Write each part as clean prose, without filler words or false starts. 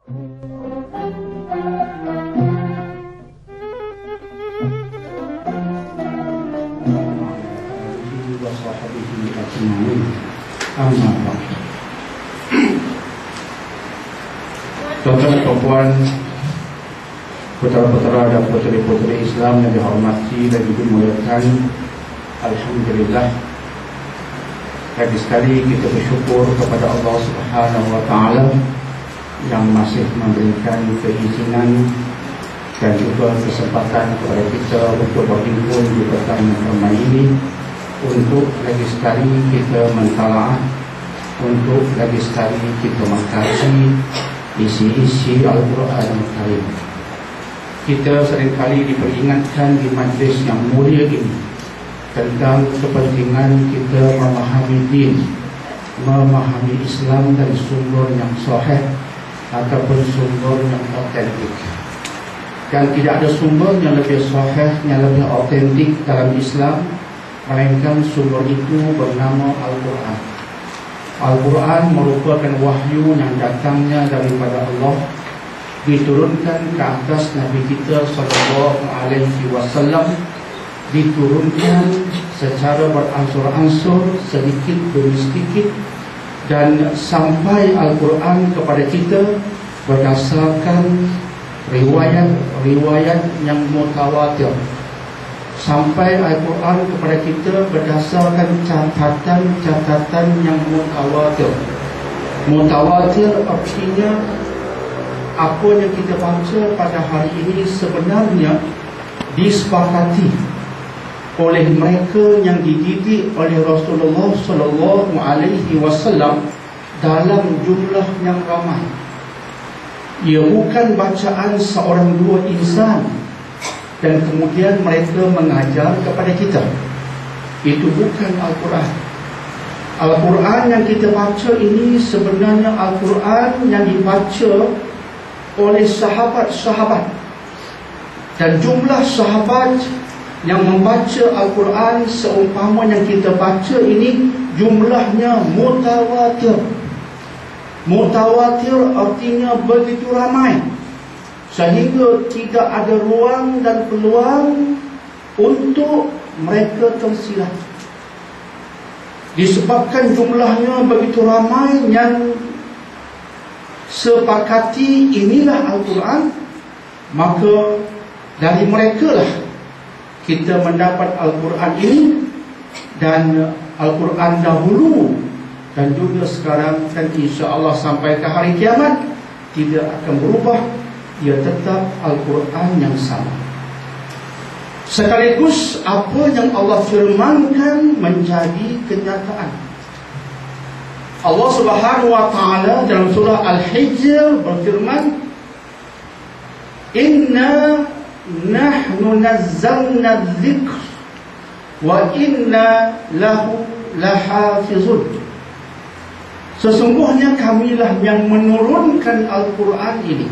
Tuan-tuan dan puan, putera-putera dan puteri-puteri Islam yang dihormati dan dimuliakan, alhamdulillah, lagi sekali kita bersyukur kepada Allah Subhanahu wa taala yang masih memberikan keizinan dan juga kesempatan kepada kita untuk berhimpun di petang yang ramai ini, untuk lagi sekali kita mentalaah, untuk lagi sekali kita mengkaji isi-isi Al-Quran Al-Karim. Kita seringkali diperingatkan di majlis yang mulia ini tentang kepentingan kita memahami din, memahami Islam dari sumber yang sahih ataupun sumber yang autentik. Dan tidak ada sumber yang lebih sahih, yang lebih autentik dalam Islam, melainkan sumber itu bernama Al-Quran. Al-Quran merupakan wahyu yang datangnya daripada Allah, diturunkan ke atas Nabi kita sallallahu alaihi wasallam, diturunkan secara beransur-ansur, sedikit demi sedikit, dan sampai Al-Quran kepada kita berdasarkan riwayat-riwayat yang mutawatir. Sampai Al-Quran kepada kita berdasarkan catatan-catatan yang mutawatir. Mutawatir artinya apa yang kita baca pada hari ini sebenarnya disepakati oleh mereka yang dididik oleh Rasulullah sallallahu alaihi wasallam dalam jumlah yang ramai. Ia bukan bacaan seorang dua insan dan kemudian mereka mengajar kepada kita. Itu bukan Al-Quran. Al-Quran yang kita baca ini sebenarnya Al-Quran yang dibaca oleh sahabat-sahabat. Dan jumlah sahabat yang membaca Al-Quran seumpama yang kita baca ini jumlahnya mutawatir. Mutawatir artinya begitu ramai, sehingga tidak ada ruang dan peluang untuk mereka tersilap. Disebabkan jumlahnya begitu ramai yang sepakati inilah Al-Quran, maka dari mereka lah kita mendapat Al-Quran ini. Dan Al-Quran dahulu dan juga sekarang dan insya-Allah sampai ke hari kiamat tidak akan berubah. Ia tetap Al-Quran yang sama. Sekaligus apa yang Allah firmankan menjadi kenyataan. Allah Subhanahu wa taala dalam surah Al-Hijr berfirman, "Inna nahnu nazzalna dzikr wa inna lahu lahafizun." Sesungguhnya kamilah yang menurunkan Al-Quran ini,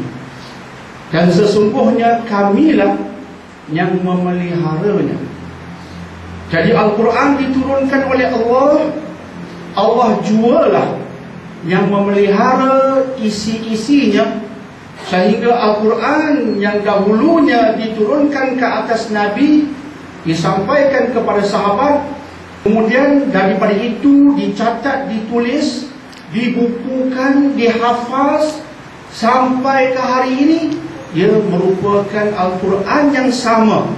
dan sesungguhnya kamilah yang memeliharanya. Jadi Al-Quran diturunkan oleh Allah. Allah jualah yang memelihara isi-isinya, sehingga Al-Quran yang dahulunya diturunkan ke atas Nabi, disampaikan kepada sahabat, kemudian daripada itu dicatat, ditulis, dibukukan, dihafaz sampai ke hari ini. Ia merupakan Al-Quran yang sama,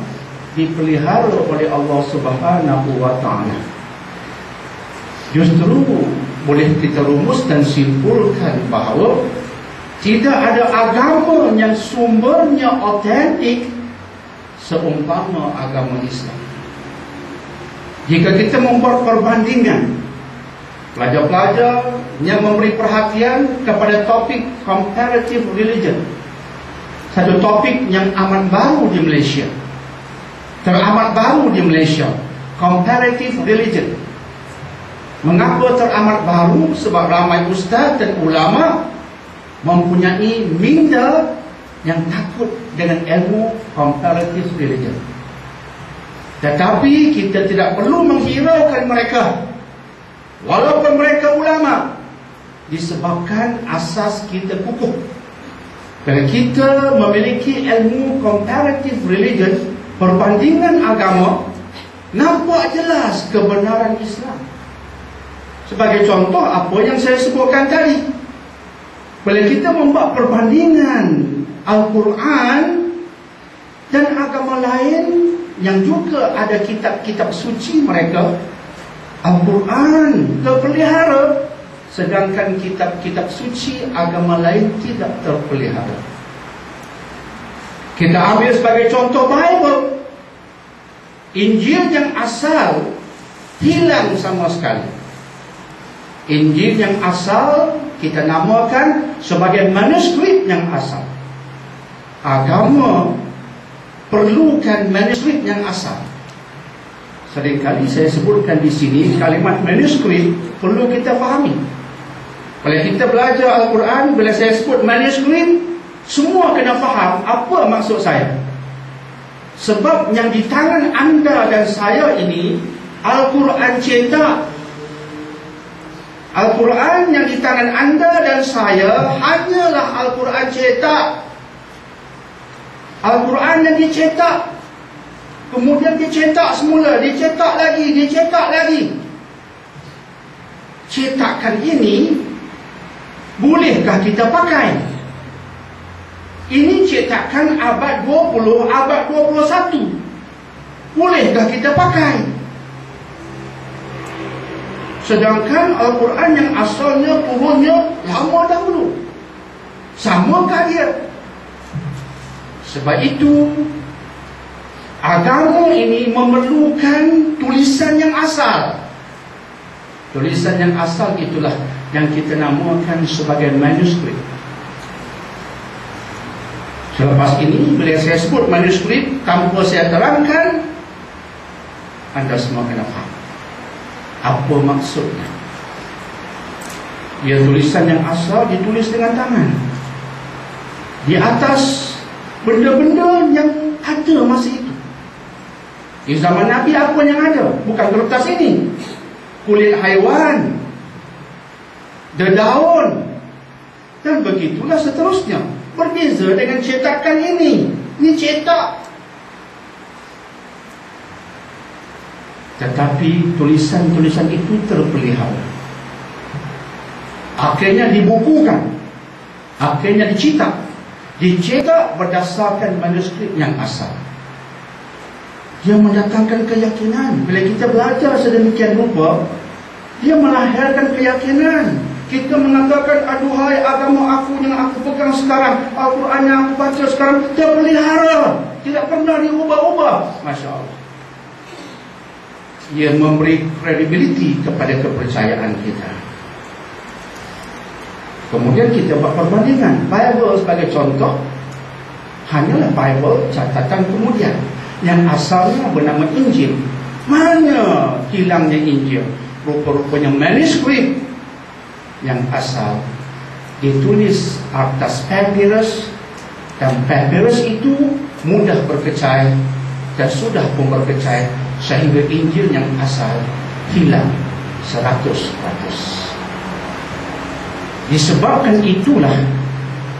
dipelihara oleh Allah Subhanahu wa ta'ala. Justru boleh kita rumus dan simpulkan bahawa tidak ada agama yang sumbernya autentik seumpama agama Islam. Jika kita membuat perbandingan, pelajar-pelajar yang memberi perhatian kepada topik comparative religion, satu topik yang amat baru di Malaysia, teramat baru di Malaysia, comparative religion. Mengapa teramat baru? Sebab ramai ustaz dan ulama mempunyai minda yang takut dengan ilmu comparative religion. Tetapi kita tidak perlu menghiraukan mereka, walaupun mereka ulama, disebabkan asas kita kukuh. Bila kita memiliki ilmu comparative religion, perbandingan agama, nampak jelas kebenaran Islam. Sebagai contoh apa yang saya sebutkan tadi, bila kita membuat perbandingan Al-Quran dan agama lain yang juga ada kitab-kitab suci mereka, Al-Quran terpelihara, sedangkan kitab-kitab suci agama lain tidak terpelihara. Kita ambil sebagai contoh Bible. Injil yang asal hilang sama sekali. Injil yang asal kita namakan sebagai manuskrip yang asal. Agama perlukan manuskrip yang asal. Seringkali saya sebutkan di sini kalimat manuskrip perlu kita fahami. Bila kita belajar Al-Quran, bila saya sebut manuskrip, semua kena faham apa maksud saya. Sebab yang di tangan anda dan saya ini Al-Quran cetak. Al-Quran yang di tangan anda dan saya hanyalah Al-Quran cetak. Al-Quran yang dicetak, kemudian dicetak semula, dicetak lagi. Cetakan ini bolehkah kita pakai? Ini cetakan abad 20, abad 21. Bolehkah kita pakai? Sedangkan Al-Quran yang asalnya turunnya lama dahulu. Samakah dia? Sebab itu agama ini memerlukan tulisan yang asal. Tulisan yang asal itulah yang kita namakan sebagai manuskrip. Selepas ini, bila saya sebut manuskrip tanpa saya terangkan, anda semua kena faham apa maksudnya. Ia tulisan yang asal ditulis dengan tangan. Di atas benda-benda yang ada masa itu. Di zaman Nabi apa yang ada? Bukan kertas ini. Kulit haiwan, dedaun, dan begitulah seterusnya. Berbeza dengan cetakan ini. Ini cetak. Tetapi tulisan-tulisan itu terpelihara. Akhirnya dibukukan, akhirnya dicetak. Dicetak berdasarkan manuskrip yang asal. Dia mendatangkan keyakinan. Bila kita belajar sedemikian rupa, dia melahirkan keyakinan. Kita mengatakan, aduhai agama aku yang aku pegang sekarang, Al-Quran yang aku baca sekarang, terpelihara, tidak pernah diubah-ubah. Masya Allah. Ia memberi credibility kepada kepercayaan kita. Kemudian kita buat perbandingan. Bible sebagai contoh hanyalah Bible catatan kemudian, yang asalnya bernama Injil. Mana hilangnya Injil? Rupa-rupanya manuskrip yang asal ditulis atas papyrus, dan papyrus itu mudah berkecai dan sudah pun berkecai, sehingga Injil yang asal hilang 100%. Disebabkan itulah,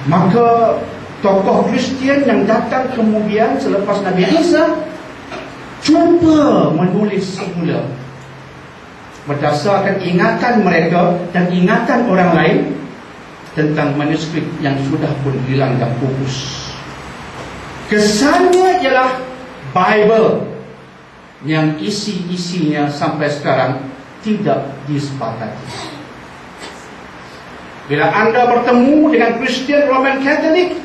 maka tokoh Kristian yang datang kemudian selepas Nabi Isa cuba menulis semula berdasarkan ingatan mereka dan ingatan orang lain tentang manuskrip yang sudah pun hilang dan pupus. Kesannya ialah Bible yang isi-isinya sampai sekarang tidak disepakati. Bila anda bertemu dengan Kristian Roman Catholic,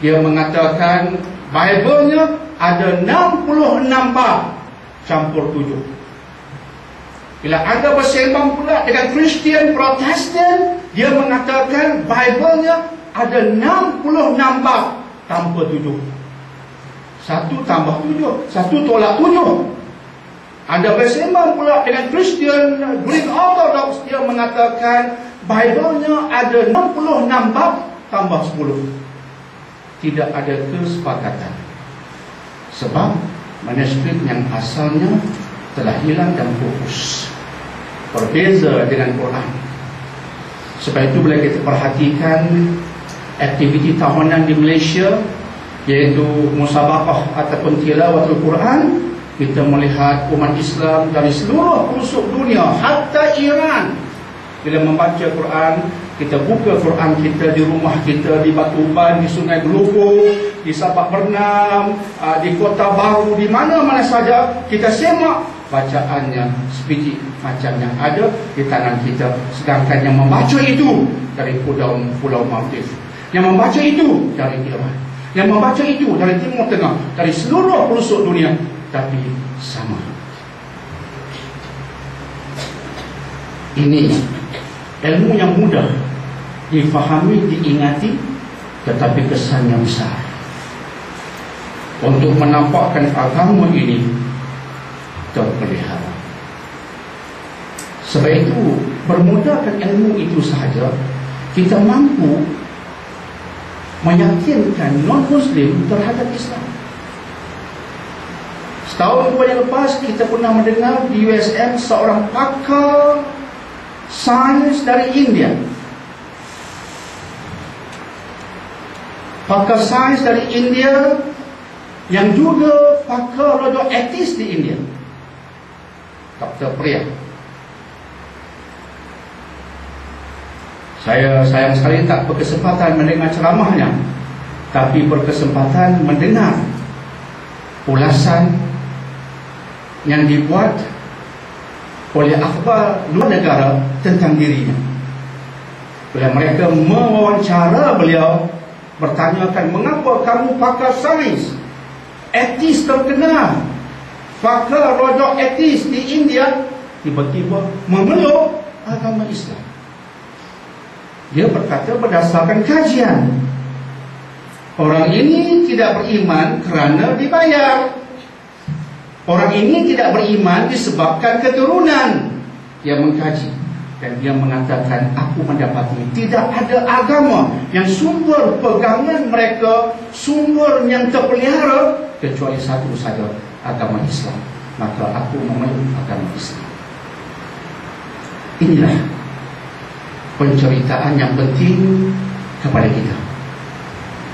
dia mengatakan Bible-nya ada 66 bab campur 7. Bila anda bersembang pula dengan Kristian Protestan, dia mengatakan Bible-nya ada 66 bab tanpa 7. 1 tambah 7, 1 tolak 7. Anda bersembang pula dengan Kristian Greek Orthodox, dia mengatakan Bible-nya ada 66 bab tambah 10. Tidak ada kesepakatan. Sebab manuskrip yang asalnya telah hilang dan pupus. Berbeza dengan Quran. Sebab itu bila kita perhatikan aktiviti tahunan di Malaysia, iaitu musabaqah ataupun tilawatul Quran. Kita melihat umat Islam dari seluruh pelosok dunia, hatta Iran, bila membaca Quran, kita buka Quran kita di rumah kita, di Batu Uban, di Sungai Geluguk, di Sabak Bernam, di Kota Baru, di mana-mana saja kita semak bacaannya sebiji macam yang ada di tangan kita. Sedangkan yang membaca itu dari Pulau Maldives, yang membaca itu dari Iran, yang membaca itu dari Timur Tengah, dari seluruh pelosok dunia, tapi sama. Ini ilmu yang mudah difahami, diingati, tetapi kesannya besar. Untuk menampakkan agama ini terpelihara. Sebab itu, bermodalkan ilmu itu sahaja, kita mampu meyakinkan non-Muslim terhadap Islam. Setahun dua yang lepas, kita pernah mendengar di USM seorang pakar sains dari India. Pakar sains dari India yang juga pakar rodo etis di India, Dr. Priya. Saya sayang sekali tak berkesempatan mendengar ceramahnya, tapi berkesempatan mendengar ulasan yang dibuat oleh akhbar luar negara tentang dirinya. Bila mereka mewawancara beliau, bertanyakan, mengapa kamu pakar sains, etis terkenal, pakar rodo etis di India, tiba-tiba memeluk agama Islam? Dia berkata berdasarkan kajian, orang ini tidak beriman kerana dibayar. Orang ini tidak beriman disebabkan keturunan. Dia mengkaji dan dia mengatakan, aku mendapati tidak ada agama yang sumber pegangan mereka, sumber yang terpelihara, kecuali satu saja, agama Islam. Maka aku memeluk agama Islam. Inilah penceritaan yang penting kepada kita.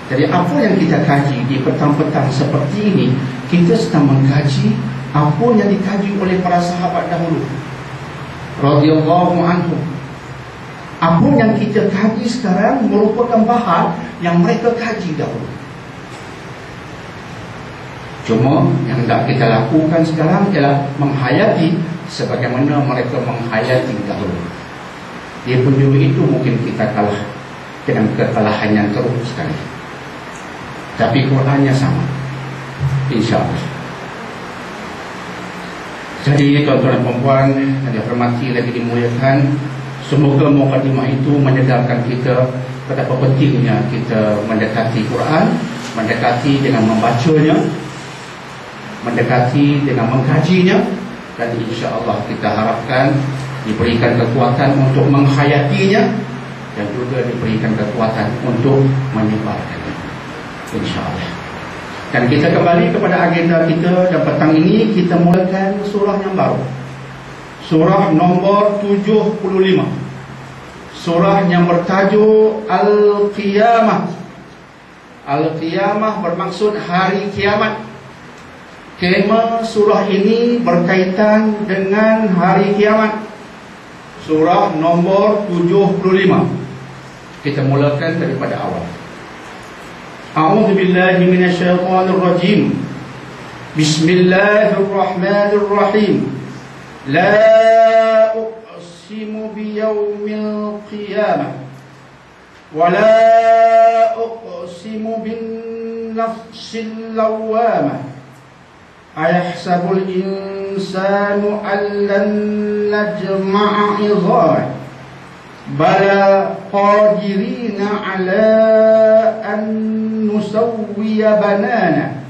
Jadi apa yang kita kaji di petang-petang seperti ini, kita sedang mengkaji apa yang dikaji oleh para sahabat dahulu radhiyallahu anhum. Apa yang kita kaji sekarang merupakan bahan yang mereka kaji dahulu. Cuma yang hendak kita lakukan sekarang ialah menghayati sebagaimana mereka menghayati dahulu. Dia punya itu mungkin kita kalah dengan kekalahan yang teruk sekali, tapi Qurannya sama, insyaAllah. Jadi tuan-tuan dan puan-puan yang dihormati lagi dimuliakan, semoga mukadimah itu menyedarkan kita betapa pentingnya kita mendekati Quran, mendekati dengan membacanya, mendekati dengan mengkajinya, dan insyaAllah kita harapkan diberikan kekuatan untuk menghayatinya dan juga diberikan kekuatan untuk menyebarkannya, insyaAllah. Dan kita kembali kepada agenda kita, dan petang ini kita mulakan surah yang baru, surah nombor 75, surah yang bertajuk Al-Qiyamah. Al-Qiyamah bermaksud hari kiamat. Tema surah ini berkaitan dengan hari kiamat. Surah nombor 75. Kita mulakan daripada awal. A'udzu billahi minasyaitonir rajim. Bismillahirrahmanirrahim. La uqsimu biyaumil qiyamah wa la uqsimu bin nafsil lawwamah. Ayahsabul insanu allan najma'a 'idhamah. Bala qadirina ala an nusawwiya banana.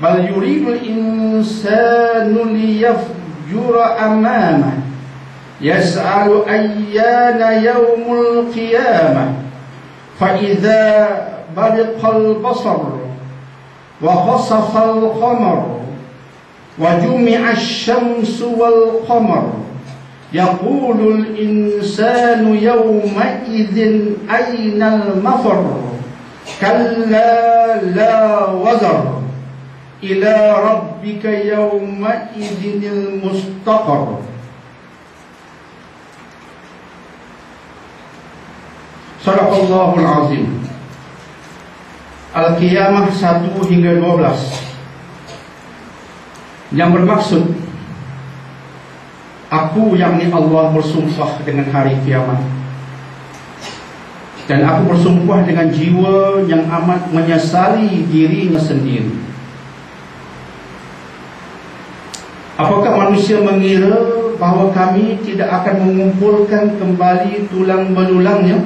Bal yuridul insanu liyafjura amamah. Yas'alu ayyana yawmul qiyamah. Fa idza bariqal basar wa khasafal qamar wa jumi'a asy-syamsu wal qamar Yaqulul insanu yawma'idhin aynal mafar kalla la wazar ila rabbika yawma'idhinil mustaqar. Sadaqallahul azim. Al-Qiyamah 1 hingga 12, yang bermaksud aku, yakni Allah, bersumpah dengan hari kiamat, dan aku bersumpah dengan jiwa yang amat menyesali dirinya sendiri. Apakah manusia mengira bahawa kami tidak akan mengumpulkan kembali tulang belulangnya?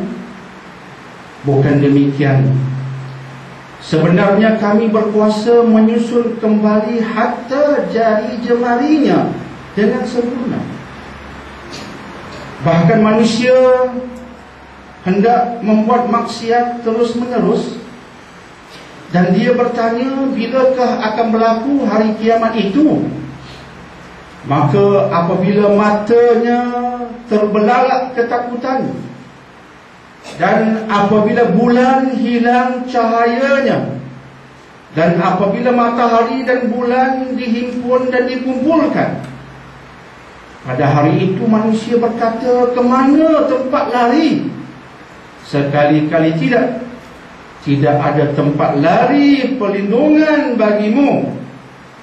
Bukan demikian. Sebenarnya kami berkuasa menyusun kembali hatta jari jemarinya dengan sempurna. Bahkan manusia hendak membuat maksiat terus menerus, dan dia bertanya, bilakah akan berlaku hari kiamat itu? Maka apabila matanya terbelalak ketakutan, dan apabila bulan hilang cahayanya, dan apabila matahari dan bulan dihimpun dan dikumpulkan, pada hari itu manusia berkata, kemana tempat lari? Sekali-kali tidak. Tidak ada tempat lari perlindungan bagimu,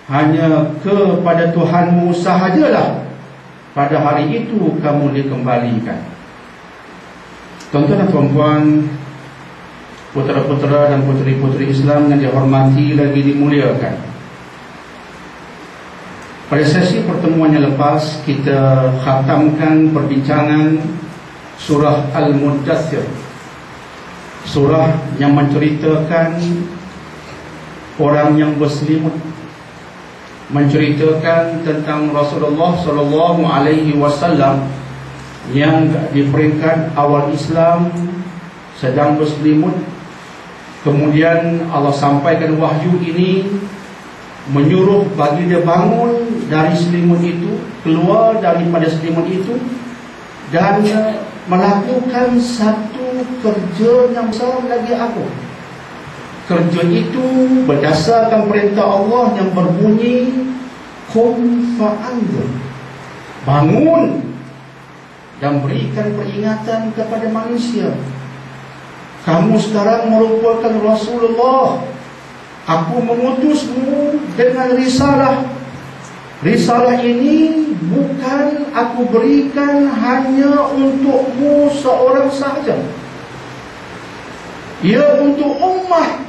hanya kepada Tuhanmu sahajalah. Pada hari itu kamu dikembalikan. Tuan-tuan dan puan-puan, putera-putera dan puteri-puteri Islam yang dihormati lagi dimuliakan, pada sesi pertemuan yang lepas kita khatamkan perbincangan surah Al-Muddathir, surah yang menceritakan orang yang berselimut, menceritakan tentang Rasulullah SAW yang di peringkat awal Islam sedang berselimut. Kemudian Allah sampaikan wahyu ini, menyuruh bagi dia bangun dari selimut itu, keluar daripada selimut itu, dan melakukan satu kerja yang besar lagi apa? Kerja itu berdasarkan perintah Allah yang berbunyi qum fa'anzir, bangun dan berikan peringatan kepada manusia. Kamu sekarang merupakan Rasulullah. Aku mengutusmu dengan risalah. Risalah ini bukan aku berikan hanya untukmu seorang sahaja. Ia untuk ummah.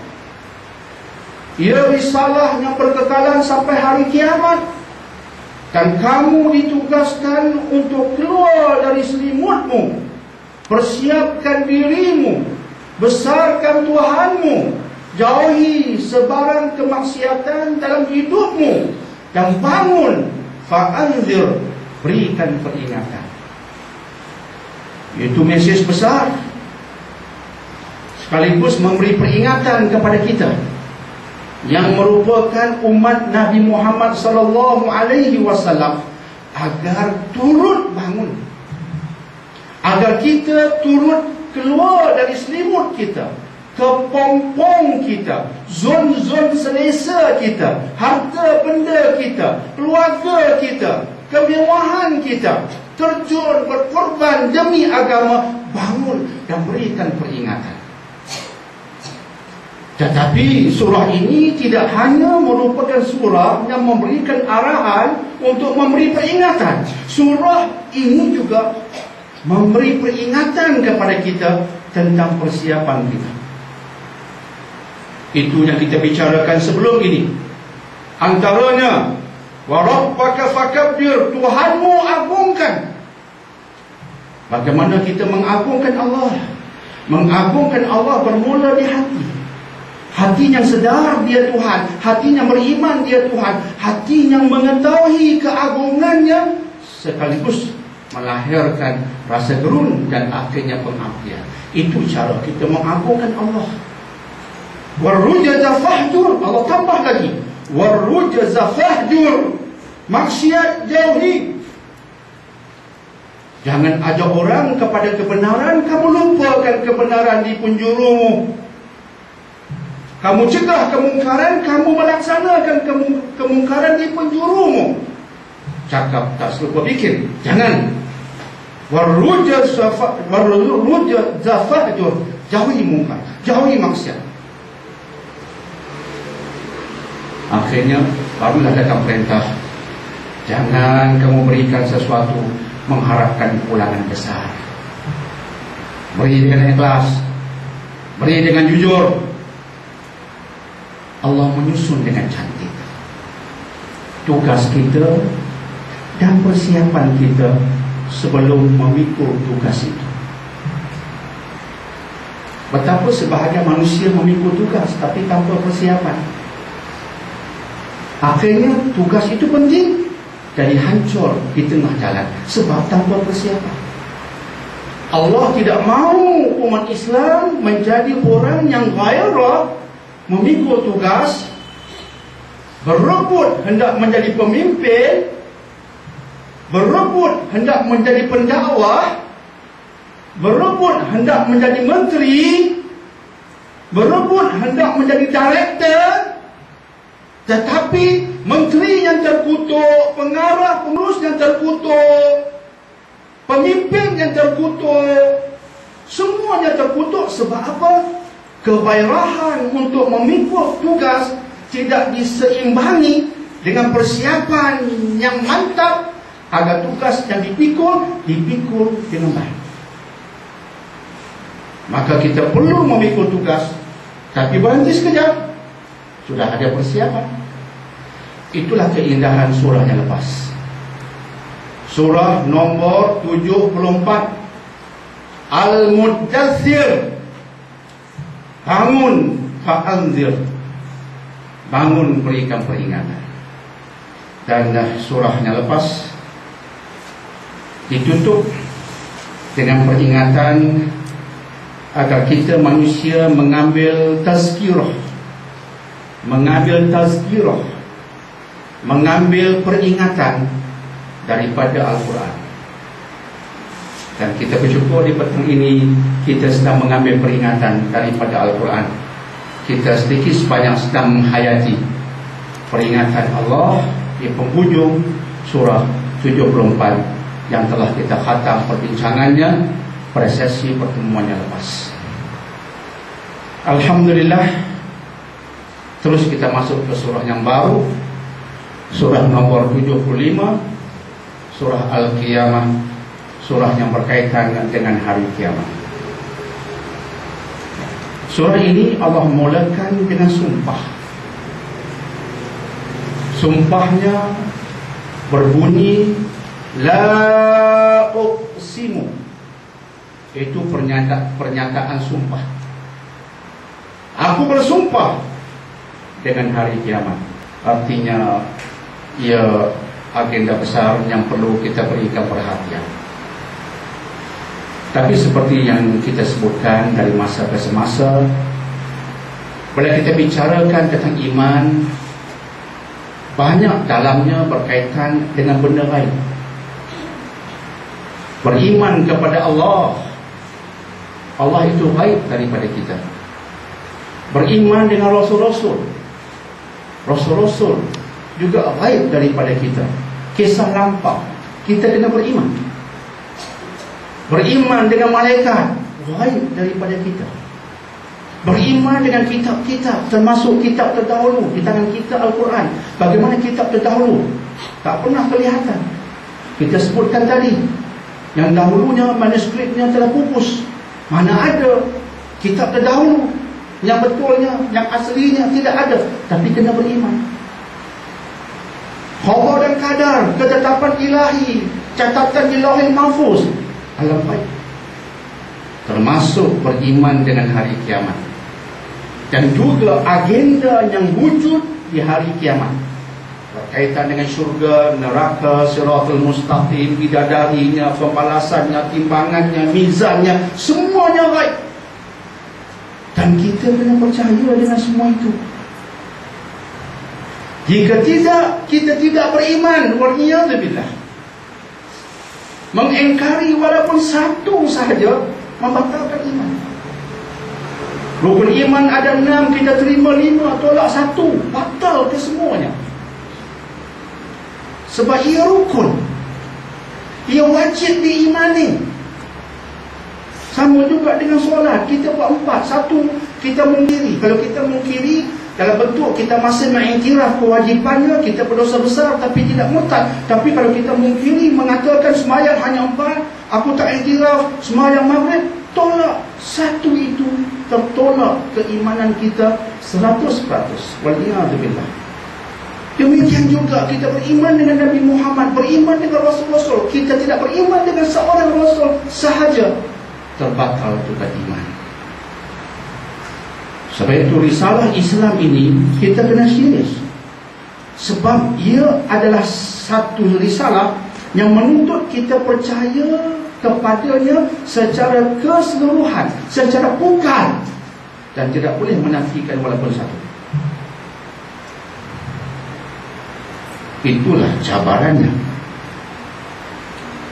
Ia risalah yang berkekalan sampai hari kiamat. Dan kamu ditugaskan untuk keluar dari selimutmu, persiapkan dirimu, besarkan Tuhanmu, jauhi sebarang kemaksiatan dalam hidupmu, dan bangun fa'anzir, berikan peringatan. Itu mesej besar, sekaligus memberi peringatan kepada kita yang merupakan umat Nabi Muhammad SAW agar turut bangun, agar kita turut keluar dari selimut kita, kepompong kita, zon-zon selesa kita, harta benda kita, keluarga kita, kemewahan kita, terjun berkorban demi agama, bangun dan berikan peringatan. Tetapi surah ini tidak hanya merupakan surah yang memberikan arahan untuk memberi peringatan. Surah ini juga memberi peringatan kepada kita tentang persiapan kita. Itu yang kita bicarakan sebelum ini. Antaranya, wa rabbaka fakabbir, Tuhanmu agungkan. Bagaimana kita mengagungkan Allah? Mengagungkan Allah bermula di hati. Hati yang sedar dia Tuhan, hati yang beriman dia Tuhan, hati yang mengetahui keagungannya, sekaligus melahirkan rasa gerun dan akhirnya pengabdian. Itu cara kita mengagungkan Allah. Warrujaza fahjur, Allah tambah lagi, warrujaza fahjur, maksiat jauhi. Jangan ajak orang kepada kebenaran, kamu lupakan kebenaran di penjurumu. Kamu cegah kemungkaran, kamu melaksanakan kemungkaran di penjurumu. Cakap tak serupa bikin. Jangan. Warruja zafajur, jauhi mungkar, jauhi maksiat. Akhirnya barulah datang perintah, jangan kamu berikan sesuatu mengharapkan pulangan besar. Beri dengan ikhlas, beri dengan jujur. Allah menyusun dengan cantik tugas kita dan persiapan kita sebelum memikul tugas itu. Betapa sebahagian manusia memikul tugas tapi tanpa persiapan. Akhirnya tugas itu penting jadi hancur di tengah jalan sebab tanpa persiapan. Allah tidak mahu umat Islam menjadi orang yang gairah memikul tugas, berebut hendak menjadi pemimpin, berebut hendak menjadi pendakwah, berebut hendak menjadi menteri, berebut hendak menjadi direktur. Tetapi menteri yang terkutuk, pengarah pengurus yang terkutuk, pemimpin yang terkutuk, semuanya terkutuk. Sebab apa? Kegairahan untuk memikul tugas tidak diseimbangi dengan persiapan yang mantap agar tugas yang dipikul dengan baik. Maka kita perlu memikul tugas, tapi berhenti sekejap, sudah ada persiapan. Itulah keindahan surah yang lepas. Surah nombor 74, Al-Muddathir. Bangun, fa'anzir. Bangun, berikan peringatan. Dan surahnya lepas ditutup dengan peringatan agar kita manusia mengambil tazkirah, mengambil peringatan daripada Al-Quran. Dan kita bersyukur di petang ini kita sedang mengambil peringatan daripada Al-Quran. Kita sedikit sebanyak sedang menghayati peringatan Allah di penghujung surah 74 yang telah kita khatam perbincangannya pada sesi pertemuan yang lepas. Alhamdulillah. Terus kita masuk ke surah yang baru, surah nomor 75, surah Al-Qiyamah, surah yang berkaitan dengan hari kiamat. Surah ini Allah mulakan dengan sumpah. Sumpahnya berbunyi La uqsimu. Itu pernyataan sumpah. Aku bersumpah dengan hari kiamat. Artinya ia agenda besar yang perlu kita berikan perhatian. Tapi seperti yang kita sebutkan dari masa ke semasa, bila kita bicarakan tentang iman, banyak dalamnya berkaitan dengan benda lain. Beriman kepada Allah, Allah itu baik daripada kita. Beriman dengan Rasul-Rasul, Rasul-Rasul juga baik daripada kita. Kisah lampau kita kena beriman. Beriman dengan malaikat, baik daripada kita. Beriman dengan kitab-kitab, termasuk kitab terdahulu di tangan kita, Al-Quran. Bagaimana kitab terdahulu tak pernah kelihatan. Kita sebutkan tadi, yang dahulunya manuskripnya telah pupus. Mana ada kitab terdahulu yang betulnya, yang aslinya tidak ada. Tapi kena beriman. Khabar dan kadar, ketetapan ilahi, catatan di Lauhul Mahfuz, alam baik. Termasuk beriman dengan hari kiamat, dan juga agenda yang wujud di hari kiamat berkaitan dengan syurga, neraka, siratul mustaqim, bidadarinya, pembalasannya, timbangannya, mizannya, semuanya baik. Dan kita kena percaya dengan semua itu. Jika tidak, kita tidak beriman. Waliyadzubillah. Mengingkari walaupun satu sahaja membatalkan iman. Rukun iman ada 6, kita terima 5, tolak 1, batal kesemuanya. Sebab ia rukun, ia wajib diimani. Sama juga dengan solat, kita buat 4. 1, kita mungkiri. Kalau kita mungkiri dalam bentuk kita masih mengiktiraf kewajipannya, kita berdosa besar tapi tidak murtad. Tapi kalau kita mungkiri, mengatakan semayang hanya 4, aku tak iktiraf, semayang maghrib, tolak 1 itu, tertolak keimanan kita 100%. Waliyahzubillah. Demikian juga kita beriman dengan Nabi Muhammad, beriman dengan Rasul-Rasul. Kita tidak beriman dengan seorang Rasul sahaja, terbatal juga iman. Sebab itu risalah Islam ini kita kena serius. Sebab ia adalah satu risalah yang menuntut kita percaya kepadanya secara keseluruhan, secara pukal, dan tidak boleh menafikan walaupun satu. Itulah cabarannya.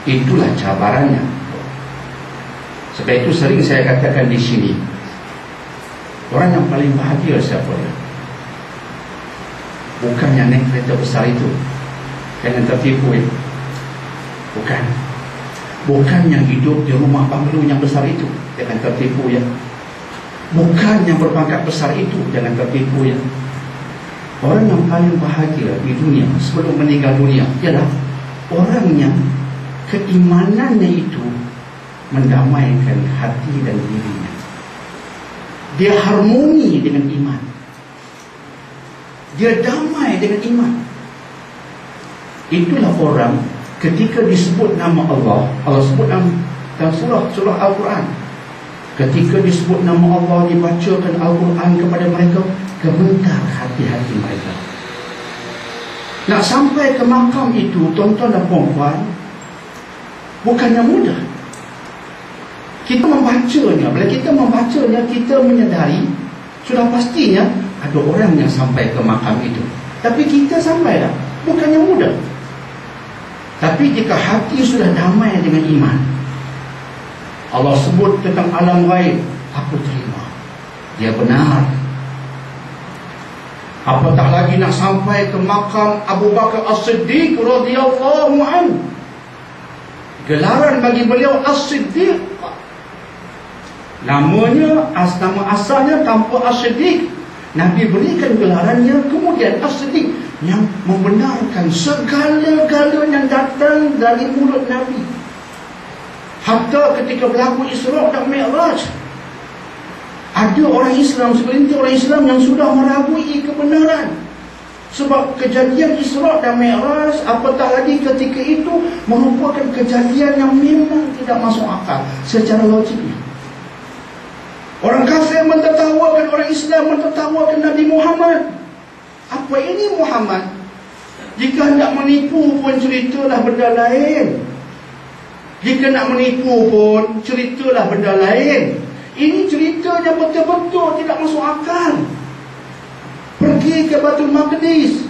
Itulah cabarannya. Sebab itu sering saya katakan di sini, orang yang paling bahagia siapa dia? Bukan yang naik kereta besar itu, jangan tertipu ya. Bukan. Bukan yang hidup di rumah banglo yang besar itu, jangan tertipu ya. Bukan yang berpangkat besar itu, jangan tertipu ya. Orang yang paling bahagia di dunia sebelum meninggal dunia ialah orang yang keimanannya itu mendamaikan hati dan dirinya. Dia harmoni dengan iman, dia damai dengan iman. Itulah orang ketika disebut nama Allah, Allah sebut dalam surah Al-Quran. Ketika disebut nama Allah, dibacakan Al-Quran kepada mereka, gemetar hati-hati mereka. Nak sampai ke makam itu, tuan-tuan dan puan-puan, bukannya mudah. Kita membacanya, bila kita membacanya, kita menyadari sudah pastinya ada orang yang sampai ke makam itu. Tapi kita sampai tak? Bukannya mudah. Tapi jika hati sudah damai dengan iman, Allah sebut tentang alam ghaib, aku terima, dia benar. Apatah lagi nak sampai ke makam Abu Bakar As-Siddiq radhiyallahu anhu. Gelaran bagi beliau As-Siddiq. Namanya, nama asalnya tanpa As-Siddiq. Nabi berikan gelarannya kemudian As-Siddiq, yang membenarkan segala-gala yang datang dari mulut Nabi. Hatta ketika berlaku Isra' dan Mi'raj, ada orang Islam, segelintir orang Islam yang sudah meragui kebenaran. Sebab kejadian Isra' dan Mi'raj, apatah lagi ketika itu, merupakan kejadian yang memang tidak masuk akal secara logiknya. Orang kafir mentertawakan orang Islam, mentertawakan Nabi Muhammad. Apa ini Muhammad? Jika hendak menipu pun ceritalah benda lain. Jika nak menipu pun ceritalah benda lain. Ini ceritanya betul-betul tidak masuk akal. Pergi ke Baitul Maqdis,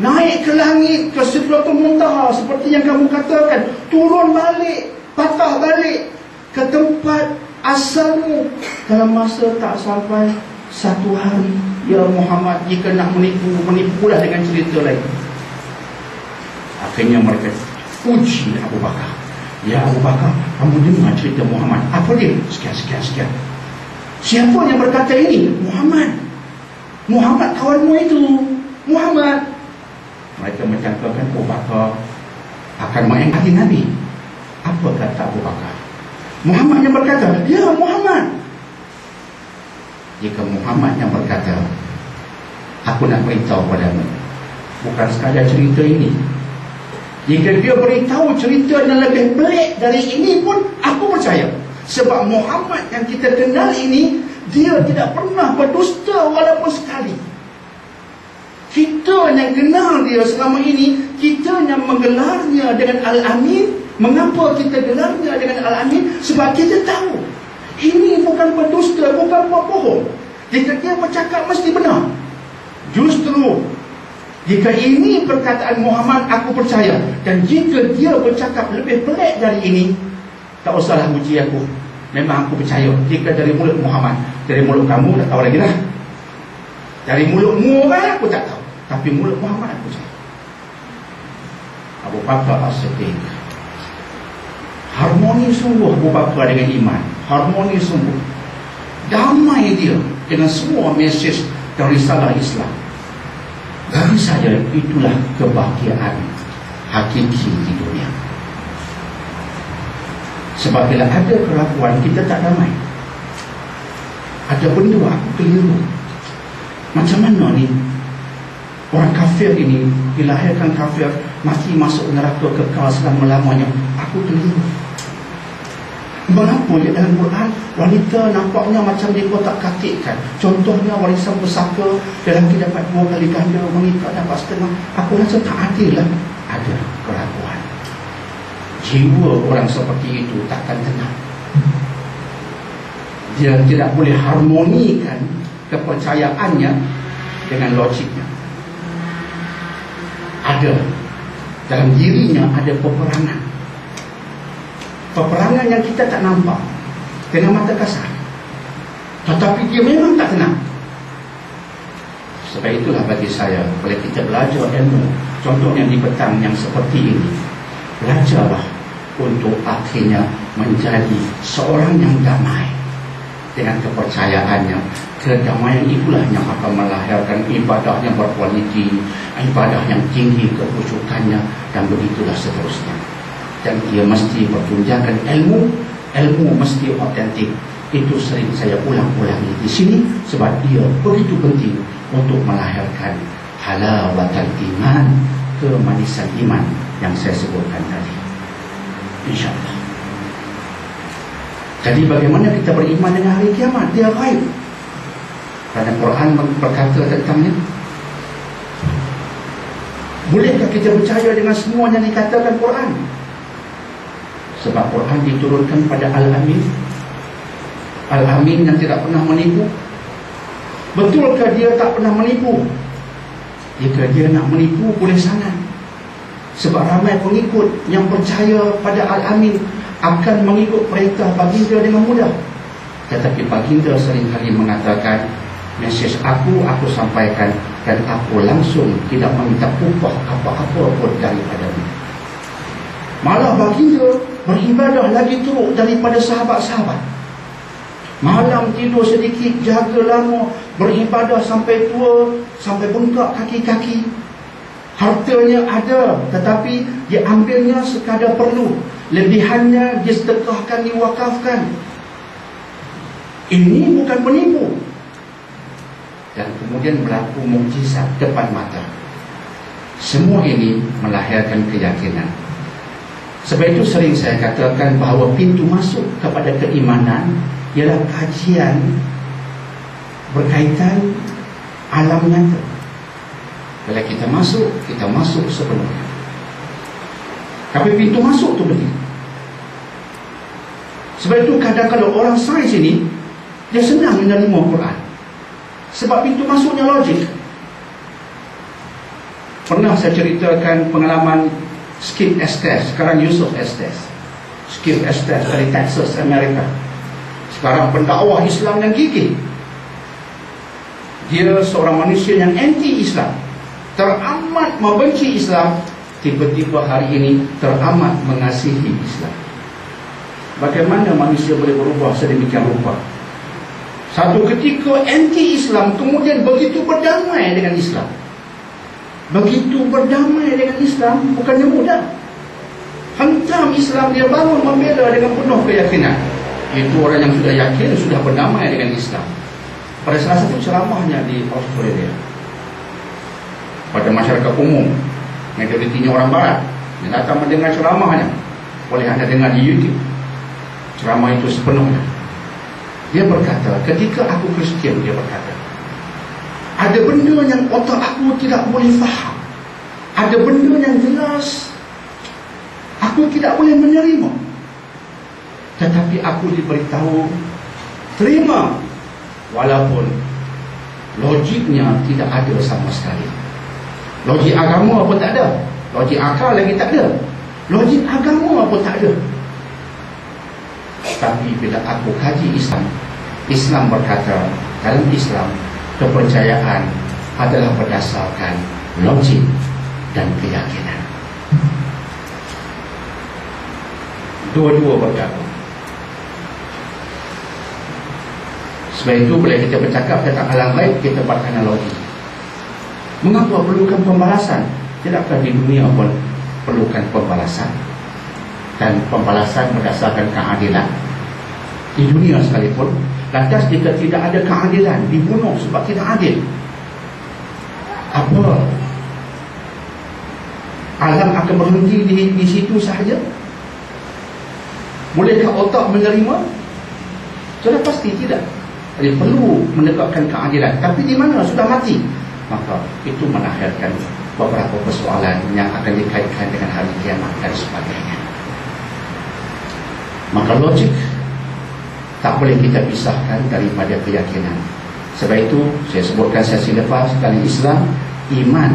naik ke langit, ke Sidratul Muntaha seperti yang kamu katakan, turun balik, patah balik ke tempat asalmu dalam masa tak sampai 1 hari. Ya Muhammad, jika nak menipu, menipulah dengan cerita lain. Akhirnya mereka puji Abu Bakar. Ya Abu Bakar, kamu dengar cerita Muhammad. Apa dia? Sekian. Siapa yang berkata ini? Muhammad. Muhammad kawanmu itu. Muhammad. Mereka mencatatkan Abu Bakar akan mengingkari Nabi. Apa kata Abu Bakar? Muhammad yang berkata, ya Muhammad. Jika Muhammad yang berkata, aku nak beritahu padamu, bukan sekadar cerita ini. Jika dia beritahu cerita yang lebih pelik dari ini pun, aku percaya. Sebab Muhammad yang kita kenal ini, dia tidak pernah berdusta walaupun sekali. Kita yang kenal dia selama ini, kita yang menggelarnya dengan Al-Amin. Mengapa kita gelarnya dengan Al-Amin? Sebab kita tahu ini bukan berdusta, bukan buat bohong. Jika dia bercakap mesti benar. Justru Jika ini perkataan Muhammad, aku percaya. Dan jika dia bercakap lebih pelik dari ini, tak usahlah uji aku. Memang aku percaya. Jika dari mulut Muhammad, dari mulut kamu tak tahu lagi lah. Dari mulutmu kan aku tak tahu, tapi mulut Muhammad aku percaya. Abu Bakar As-Siddiq, harmoni sungguh Abu Bakar dengan iman. Harmoni sungguh. Damai dia dengan semua mesej dan risalah Islam. Bagi saya itulah kebahagiaan hakiki di dunia. Sebab bila ada kelakuan kita tak damai, ada benda aku keliru. Macam mana ni orang kafir ini dilahirkan kafir, mati masuk neraka kekal selama-lamanya? Aku keliru. Mengapa di dalam Quran wanita nampaknya macam dikotak-katikkan? Contohnya warisan pusaka, lelaki dapat 2 kali ganda, wanita dapat setengah. Aku rasa tak adil lah. Ada kelakuan. Jiwa orang seperti itu takkan tenang. Dia tidak boleh harmonikan kepercayaannya dengan logiknya. Ada dalam dirinya ada peperangan. Peperangan yang kita tak nampak dengan mata kasar, tetapi dia memang tak tenang. Sebab itulah bagi saya, bila kita belajar ilmu, contohnya di petang yang seperti ini, belajarlah untuk akhirnya menjadi seorang yang damai dengan kepercayaannya. Kedamaian itulah yang akan melahirkan ibadah yang berkualiti, ibadah yang tinggi kekhusyukannya, dan begitulah seterusnya. Dan dia mesti bertunjangkan ilmu mesti autentik. Itu sering saya ulang-ulangi di sini sebab dia begitu penting untuk melahirkan halawatul iman, kemanisan iman yang saya sebutkan tadi. InsyaAllah. Jadi bagaimana kita beriman dengan hari kiamat? Dia gaib. Kerana Quran berkata tentangnya. Bolehkah kita percaya dengan semua yang dikatakan Quran? Sebab Quran diturunkan pada Al-Amin. Al-Amin yang tidak pernah menipu. Betulkah dia tak pernah menipu? Jika dia nak menipu, boleh sangat. Sebab ramai pengikut yang percaya pada Al-Amin akan mengikut perintah baginda dengan mudah. Tetapi baginda seringkali mengatakan, mesej aku sampaikan, dan aku langsung tidak meminta upah apa-apa pun daripadanya. Malah baginda beribadah lagi teruk daripada sahabat-sahabat. Malam tidur sedikit, jaga lama, beribadah sampai tua, sampai bengkak kaki-kaki. Hartanya ada, tetapi dia ambilnya sekadar perlu. Lebihannya dia sedekahkan, diwakafkan. Ini bukan penipu. Dan kemudian berlaku mukjizat depan mata. Semua ini melahirkan keyakinan. Sebab itu sering saya katakan bahawa pintu masuk kepada keimanan ialah kajian berkaitan alam nyata. Bila kita masuk sepenuhnya. Tapi pintu masuk tu betul. Sebab itu kadang kalau orang sains ini, dia senang menerima Quran. Sebab pintu masuknya logik. Pernah saya ceritakan pengalaman Skip Estes, sekarang Yusuf Estes. Skip Estes dari Texas, Amerika. Sekarang pendakwah Islam yang gigih. Dia seorang manusia yang anti-Islam, teramat membenci Islam. Tiba-tiba hari ini teramat mengasihi Islam. Bagaimana manusia boleh berubah sedemikian rupa? Satu ketika anti-Islam, kemudian begitu berdamai dengan Islam. Begitu berdamai dengan Islam, bukannya mudah. Hentam Islam, dia bangun membela dengan penuh keyakinan. Itu orang yang sudah yakin, sudah berdamai dengan Islam. Pada salah satu ceramahnya di Australia, pada masyarakat umum, majoritinya orang barat, yang datang mendengar ceramahnya, boleh anda dengar di YouTube ceramah itu sepenuhnya. Dia berkata, ketika aku Kristian, dia berkata, ada benda yang otak aku tidak boleh faham. Ada benda yang jelas aku tidak boleh menerima. Tetapi aku diberitahu terima, walaupun logiknya tidak ada sama sekali. Logik agama pun tak ada. Logik akal lagi tak ada. Logik agama pun tak ada. Tapi bila aku kaji Islam, Islam berkata, dalam Islam kepercayaan adalah berdasarkan logik dan keyakinan. Dua-dua bergabung. Sebab itu bila kita bercakap tentang alam gaib, kita berkena logik. Mengapa perlukan pembalasan? Tidakkah di dunia pun perlukan pembalasan? Dan pembalasan berdasarkan keadilan. Di dunia sekalipun, lantas jika tidak ada keadilan, dibunuh sebab tidak adil, apa alam akan berhenti di situ sahaja? Bolehkah otak menerima? Sudah pasti tidak. Jadi perlu menegakkan keadilan. Tapi di mana sudah mati, maka itu melahirkan beberapa persoalan yang akan dikaitkan dengan hari kiamat dan sebagainya. Maka logik tak boleh kita pisahkan daripada keyakinan. Sebab itu saya sebutkan sesi lepas, dalam Islam, iman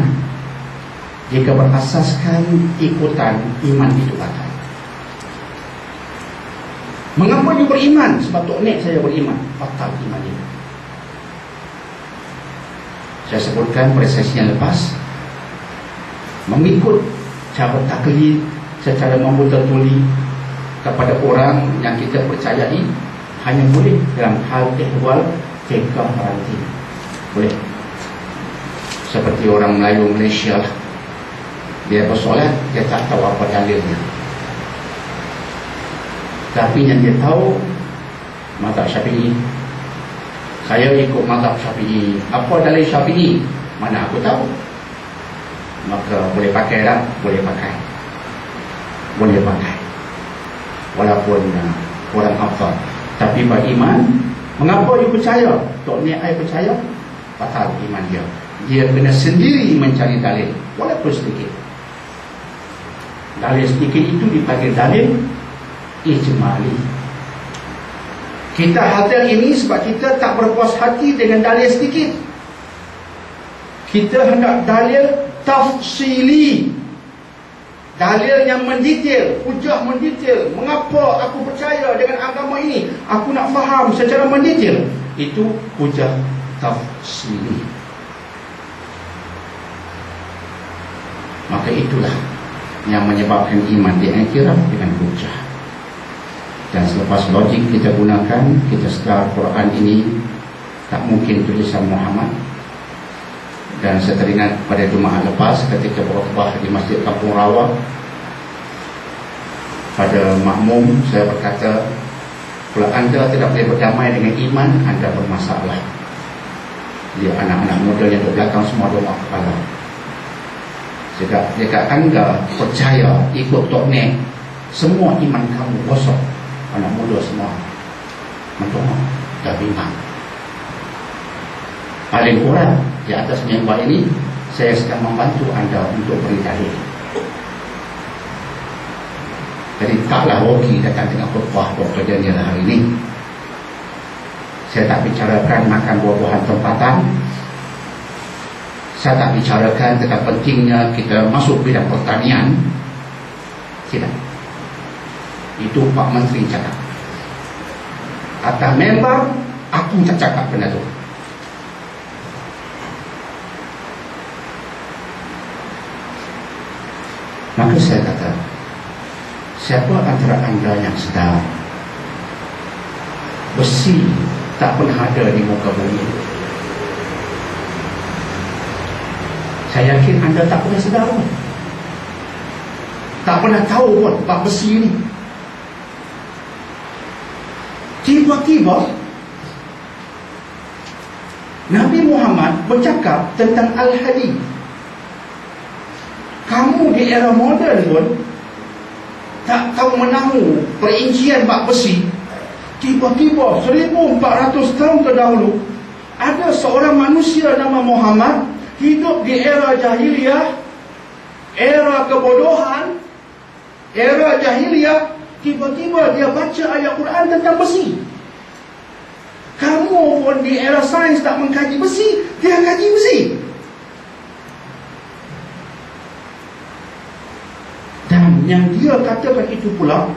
jika berasaskan ikutan, iman itu batal. Mengapa you beriman? Sebab Tok Nek saya beriman. Batal iman itu. Saya sebutkan pada sesi yang lepas, mengikut cara taklid secara membuta tuli kepada orang yang kita percayai hanya boleh dalam hal ihwal tegah ranti. Boleh. Seperti orang Melayu Malaysia lah, dia bersolat, dia tak tahu apa dalilnya, tapi yang dia tahu mazhab Syafi'i. Saya ikut mazhab Syafi'i. Apa dalil Syafi'i? Mana aku tahu. Maka boleh pakai tak? Boleh pakai. Boleh pakai. Walaupun orang hafal. Tapi beriman, mengapa you percaya? Tok Nek I percaya, batal iman dia. Dia kena sendiri mencari dalil, walaupun sedikit. Dalil sedikit itu dipanggil dalil ijmali. Kita hadir ini sebab kita tak berpuas hati dengan dalil sedikit. Kita hendak dalil tafsili, dalil yang mendetail, hujah mendetail. Mengapa aku percaya dengan agama ini? Aku nak faham secara mendetail. Itu hujah tafsili. Maka itulah yang menyebabkan iman diiktiraf dengan hujah. Dan selepas logik kita gunakan, kita sedar Quran ini tak mungkin tulisan Muhammad. Dan saya teringat pada Jumaat lepas ketika berkhutbah di Masjid Kampung Rawa, pada makmum saya berkata, kalau anda tidak boleh berdamai dengan iman, anda bermasalah. Dia anak-anak muda yang di belakang semua doa kepala. Jika anda percaya ikut Tok Nek, semua iman kamu kosong. Anak muda semua mendoa dan bimbang. Paling kurang di atas mimbar ini, saya sedang membantu anda untuk beri dalil. Jadi taklah hoki datang dengan khutbah Dr. Daniel hari ini. Saya tak bicarakan makan buah-buahan tempatan. Saya tak bicarakan tentang pentingnya kita masuk bidang pertanian. Tidak. Itu Pak Menteri cakap. Atas member, aku tak cakap benda tu. Maka saya kata, siapa antara anda yang sedar besi tak pernah ada di muka bumi? Saya yakin anda tak pernah sedar pun. Tak pernah tahu pun bab besi ni. Tiba-tiba Nabi Muhammad bercakap tentang Al-Hadid. Kamu di era moden pun tak tahu menahu perincian bab besi. Tiba-tiba 1400 tahun terdahulu ada seorang manusia nama Muhammad hidup di era jahiliyah, era kebodohan, era jahiliyah. Tiba-tiba dia baca ayat Quran tentang besi. Kamu pun di era sains tak mengkaji besi, dia kaji besi. yang dia katakan itu pula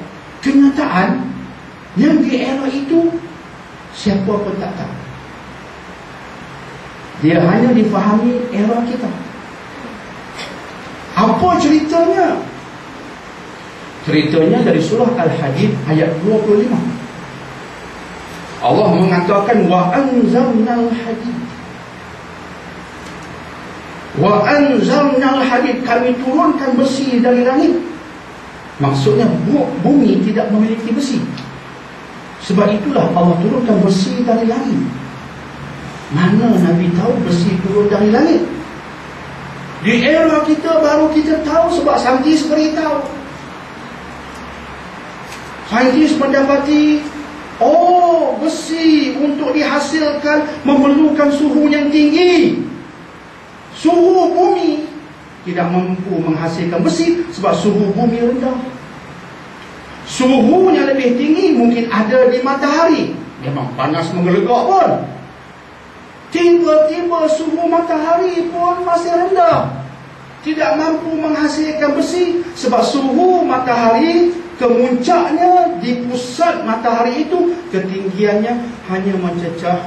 kenyataan yang di era itu siapa pun tak tahu. Dia hanya difahami era kita. Apa ceritanya? Ceritanya dari surah Al-Hadid ayat 25. Allah mengatakan wa anzalnal hadid. Wa anzalnal hadid, kami turunkan besi dari langit. Maksudnya bumi tidak memiliki besi. Sebab itulah Allah turunkan besi dari langit. Mana Nabi tahu besi turun dari langit? Di era kita baru kita tahu sebab saintis beritahu. Saintis mendapati, oh, besi untuk dihasilkan memerlukan suhu yang tinggi. Suhu bumi tidak mampu menghasilkan besi sebab suhu bumi rendah. Suhunya lebih tinggi mungkin ada di matahari, memang panas menggelegak pun. Tiba-tiba suhu matahari pun masih rendah, tidak mampu menghasilkan besi sebab suhu matahari kemuncaknya di pusat matahari itu ketinggiannya hanya mencecah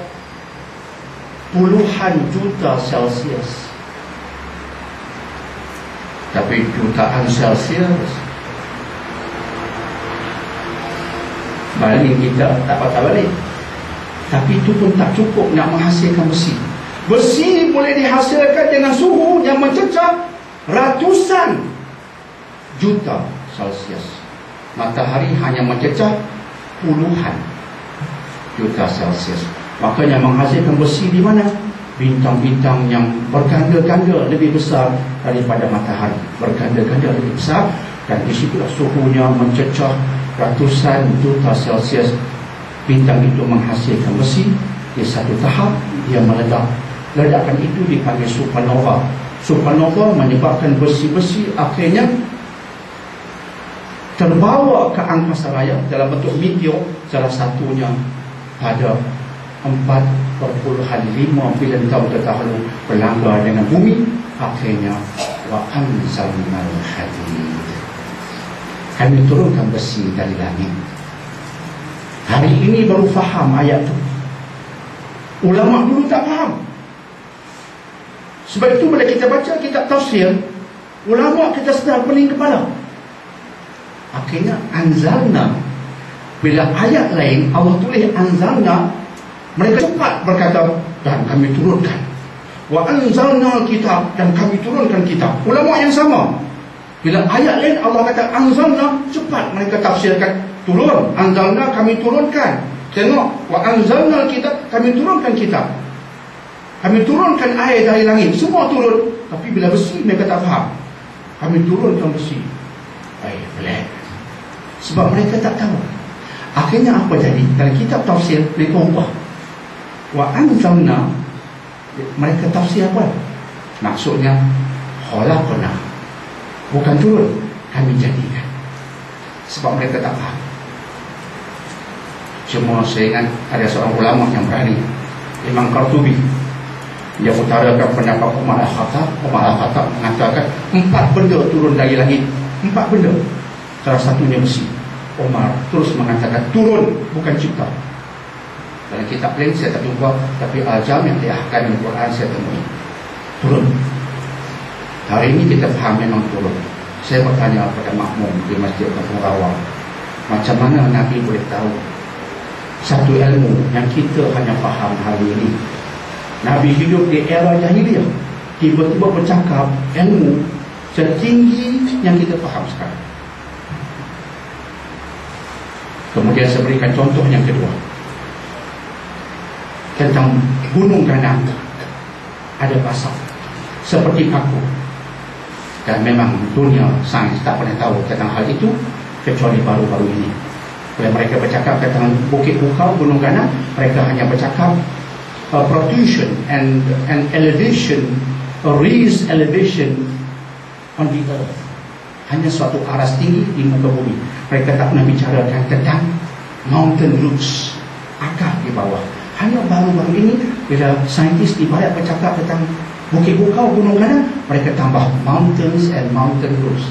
puluhan juta Celsius. Tapi jutaan Celsius balik kita tak patah balik. Tapi itu pun tak cukup nak menghasilkan besi. Besi boleh dihasilkan dengan suhu yang mencecah ratusan juta Celsius. Matahari hanya mencecah puluhan juta Celsius. Makanya menghasilkan besi di mana? Bintang-bintang yang berganda-ganda lebih besar daripada matahari, berganda-ganda lebih besar, dan di situlah suhunya mencecah ratusan juta Celsius. Bintang itu menghasilkan besi. Di satu tahap dia meledak. Ledakan itu dipanggil supernova. Supernova menyebabkan besi-besi akhirnya terbawa ke angkasa raya dalam bentuk meteor. Salah satunya pada 4,5 bilion tahun terdahulu berlanggar dengan bumi. Akhirnya wa anzalnal hadid, kami turunkan besi dari langit. Hari ini baru faham ayat itu. Ulama dulu tak faham. Sebab itu bila kita baca kitab tafsir, ulama kita sedar pening kepala. Akhirnya anzalna, bila ayat lain Allah tulis anzalna, mereka cepat berkata dan kami turunkan. Wa anzalna kitab, dan kami turunkan kitab. Ulama yang sama, bila ayat lain Allah kata anzalna, cepat mereka tafsirkan turun. Anzalna, kami turunkan. Tengok, wa anzalna kitab, kami turunkan kitab. Kami turunkan air dari langit, semua turun. Tapi bila besi mereka tak faham. Kami turunkan besi. Air black. Sebab mereka tak tahu. Akhirnya apa jadi? Dalam kitab tafsir mereka ubah. Wa anzalna, mereka tafsir apa? Maksudnya khalaqna, bukan turun, kami jadikan. Sebab mereka tak faham. Cuma saya ingat ada seorang ulama yang berani, Imam Qurtubi. Dia utarakan pendapat Umar Al-Khattab. Umar Al-Khattab mengatakan 4 benda turun dari langit. 4 benda. Salah satunya besi. Umar terus mengatakan turun, bukan cipta. Dalam kitab lain saya tak jumpa, tapi Al-Jam yang diahkan di Quran saya temui turun. Hari ini kita faham memang turun. Saya bertanya kepada makmum di Masjid Kampung Rawa, macam mana Nabi boleh tahu satu ilmu yang kita hanya faham hari ini? Nabi hidup di era jahiliyah, tiba-tiba bercakap ilmu setinggi yang kita faham sekarang. Kemudian saya berikan contoh yang kedua tentang gunung ganang. Ada pasal seperti paku, dan memang dunia sains tak pernah tahu tentang hal itu kecuali baru-baru ini. Bila mereka bercakap tentang bukit bukau, gunung ganang, mereka hanya bercakap protrusion and elevation, raised elevation on the earth. Hanya suatu aras tinggi di muka bumi. Mereka tak pernah bicarakan tentang mountain roots, akar di bawah. Hanya baru-baru ini bila saintis di barat bercakap tentang bukit bukau, gunung ganang, mereka tambah mountains and mountain roots.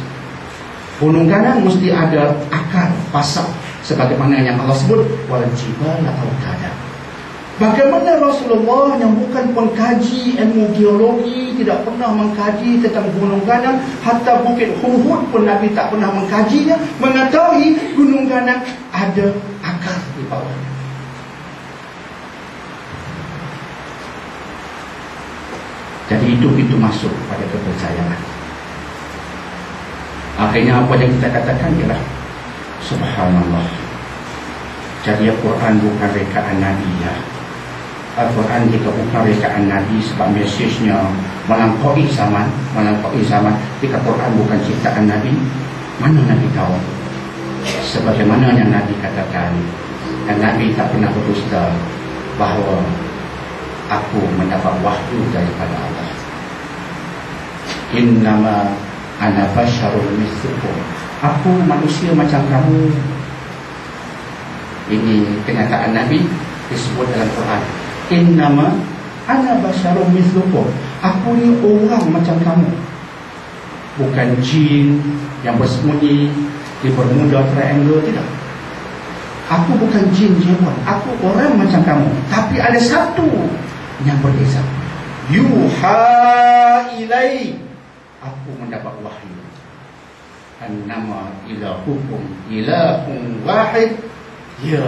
Gunung Ganang mesti ada akar pasak, sebagaimana yang Allah sebut wal jibala autada. Bagaimana Rasulullah yang bukan pengkaji ilmu geologi, tidak pernah mengkaji tentang Gunung Ganang, hatta Bukit Uhud pun Nabi tak pernah mengkajinya, mengetahui Gunung Ganang ada akar di bawahnya. Jadi itu pintu masuk pada kepercayaan. Akhirnya apa yang kita katakan ialah subhanallah. Jadi Al-Quran bukan rekaan Nabi ya. Al-Quran jika bukan rekaan Nabi, sebab mesejnya melampaui zaman. Jika Quran bukan ciptaan Nabi, mana Nabi tahu? Sebagaimana yang Nabi katakan, dan Nabi tak pernah berdusta, bahawa aku mendapat wahyu daripada Allah. Innama ana basyarun mithlukum. Aku manusia macam kamu. Ini kenyataan Nabi disebut dalam Quran. Innama ana basyarun mithlukum. Aku ni orang macam kamu. Bukan jin yang bersembunyi di Bermuda Triangle, tidak. Aku bukan jin jiwa. Aku orang macam kamu. Tapi ada satu yang berbeza. Yuha ilai. Aku mendapat wahyu. Annama ilahukum ilahun wahid. Dia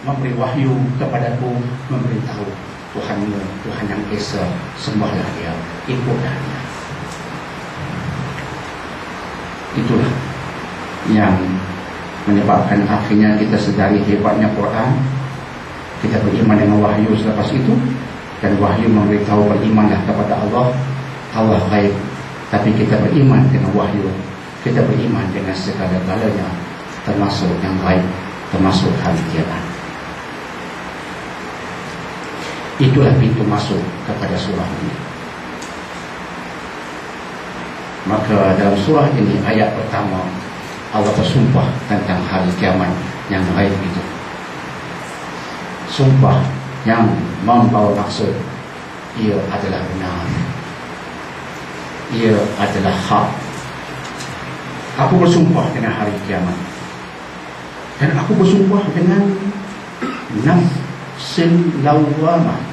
memberi wahyu kepadaku, memberitahu Tuhanmu, Tuhan yang Esa, sembahlah dia, ikutlah dia. Itulah yang menyebabkan akhirnya kita sedari hebatnya Quran. Kita beriman dengan wahyu selepas itu, dan wahyu memberitahu berimanlah kepada Allah. Allah gaib, tapi kita beriman dengan wahyu. Kita beriman dengan segala-galanya, termasuk yang gaib, termasuk hari kiamat. Itulah pintu masuk kepada surah ini. Maka dalam surah ini, ayat pertama, Allah bersumpah tentang hari kiamat yang gaib itu. Sumpah yang membawa maksud ia adalah benar, ia adalah hak. Aku bersumpah dengan hari kiamat, dan aku bersumpah dengan nafsul lawamah,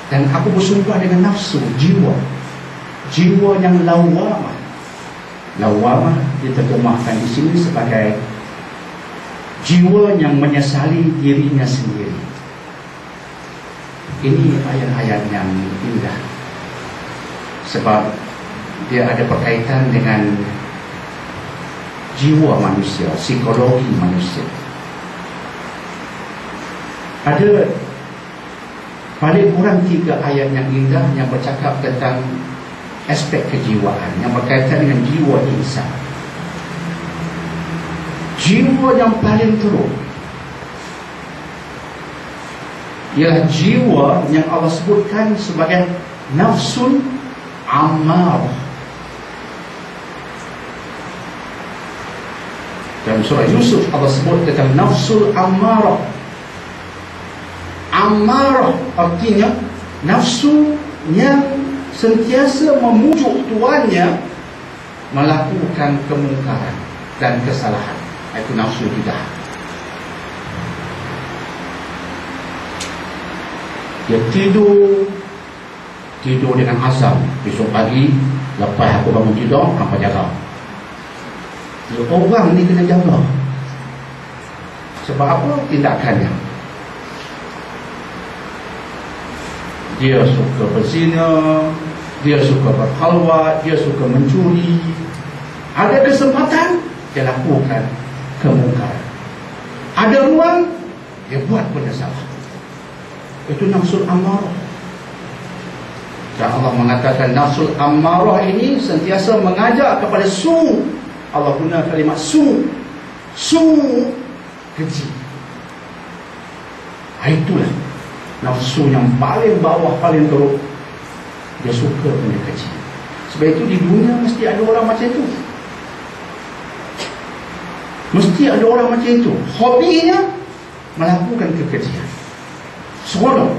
dan aku bersumpah dengan nafsu, jiwa yang lawamah. Lawamah diterjemahkan di sini sebagai jiwa yang menyesali dirinya sendiri. Ini ayat-ayat yang indah, sebab dia ada berkaitan dengan jiwa manusia, psikologi manusia. Ada paling kurang 3 ayat yang indah yang bercakap tentang aspek kejiwaan yang berkaitan dengan jiwa insan. Jiwa yang paling teruk ialah jiwa yang Allah sebutkan sebagai nafsul ammarah. Dalam surah Yusuf Allah sebut tentang nafsul ammarah. Ammarah artinya nafsu yang sentiasa memujuk tuannya melakukan kemungkaran dan kesalahan. Itu nafsu jahat. Dia tidur dengan azam. Besok pagi lepas aku bangun tidur, apa jaga. Orang ni kena jaga. Sebab apa? Tindakannya. Dia suka berzina, dia suka berkhalwat, dia suka mencuri. Ada kesempatan, dia lakukan kemungkaran. Ada ruang, dia buat benda salah. Itu nafsul ammarah. Dan Allah mengatakan nafsul ammarah ini sentiasa mengajak kepada su. Allah guna kalimat su. Su, keji. Itulah nafsu yang paling bawah, paling teruk. Dia suka benda keji. Sebab itu di dunia mesti ada orang macam itu. Mesti ada orang macam itu. Hobinya melakukan kekejian, seronok.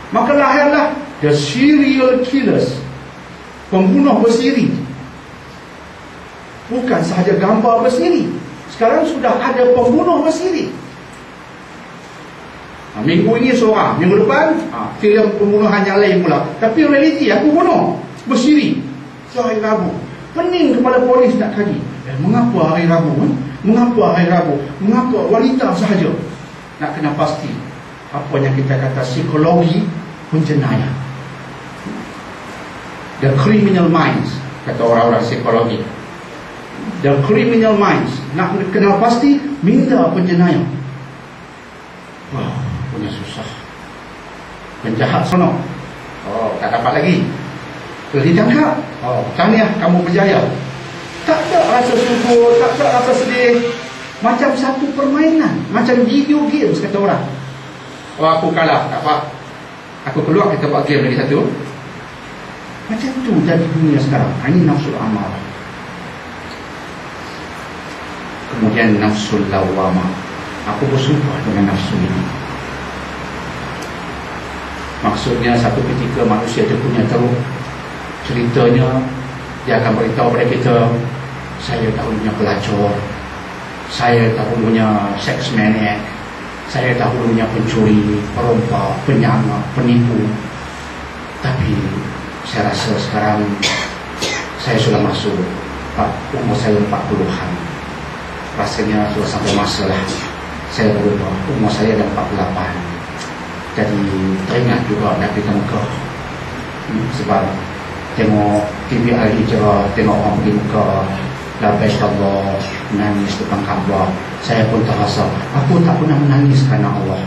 Maka lahirlah the serial killers, pembunuh bersiri. Bukan sahaja gambar bersiri, sekarang sudah ada pembunuh bersiri. Minggu ini seorang, minggu depan filem pembunuhan yang lain pula. Tapi realiti aku bunuh bersiri hari Rabu. Pening kepala polis nak kaji. Mengapa hari Rabu? Mengapa hari Rabu? Mengapa wanita sahaja? Nak kena pasti apa yang kita kata psikologi penjenayah, the criminal minds, kata orang-orang psikologi. The criminal minds, nak kenal pasti minta penjenayah. Wah, punya susah. Penjahat sono, tak dapat lagi. Telah ditangkap. Tahniah, kamu berjaya. Tak ada rasa syukur, tak ada rasa sedih. Macam satu permainan, macam video games, kata orang. Aku kalah, tak apa, aku keluar, kita buat game lagi satu. Macam tu jadi dunia sekarang. Ini nafsul amarah. Kemudian nafsul lawamah. Aku bersumpah dengan nafsu ini. Maksudnya satu ketika manusia itu punya teruk, ceritanya dia akan beritahu kepada kita, saya dahulunya pelacur, saya dahulunya seks maniac, saya dahulunya pencuri, perompak, penyangga, penipu. Tapi saya rasa sekarang saya sudah masuk umur saya 40-an. Rasanya sudah sampai masa lah saya berubah. Umur saya dah 48. Jadi teringat juga Nabi Mekah. Sebab tengok TV Al-Hijrah, tengok orang pergi Mekah, labbaik Allah, menangis depan Kaabah. Saya pun terasa, aku tak pernah menangis kerana Allah.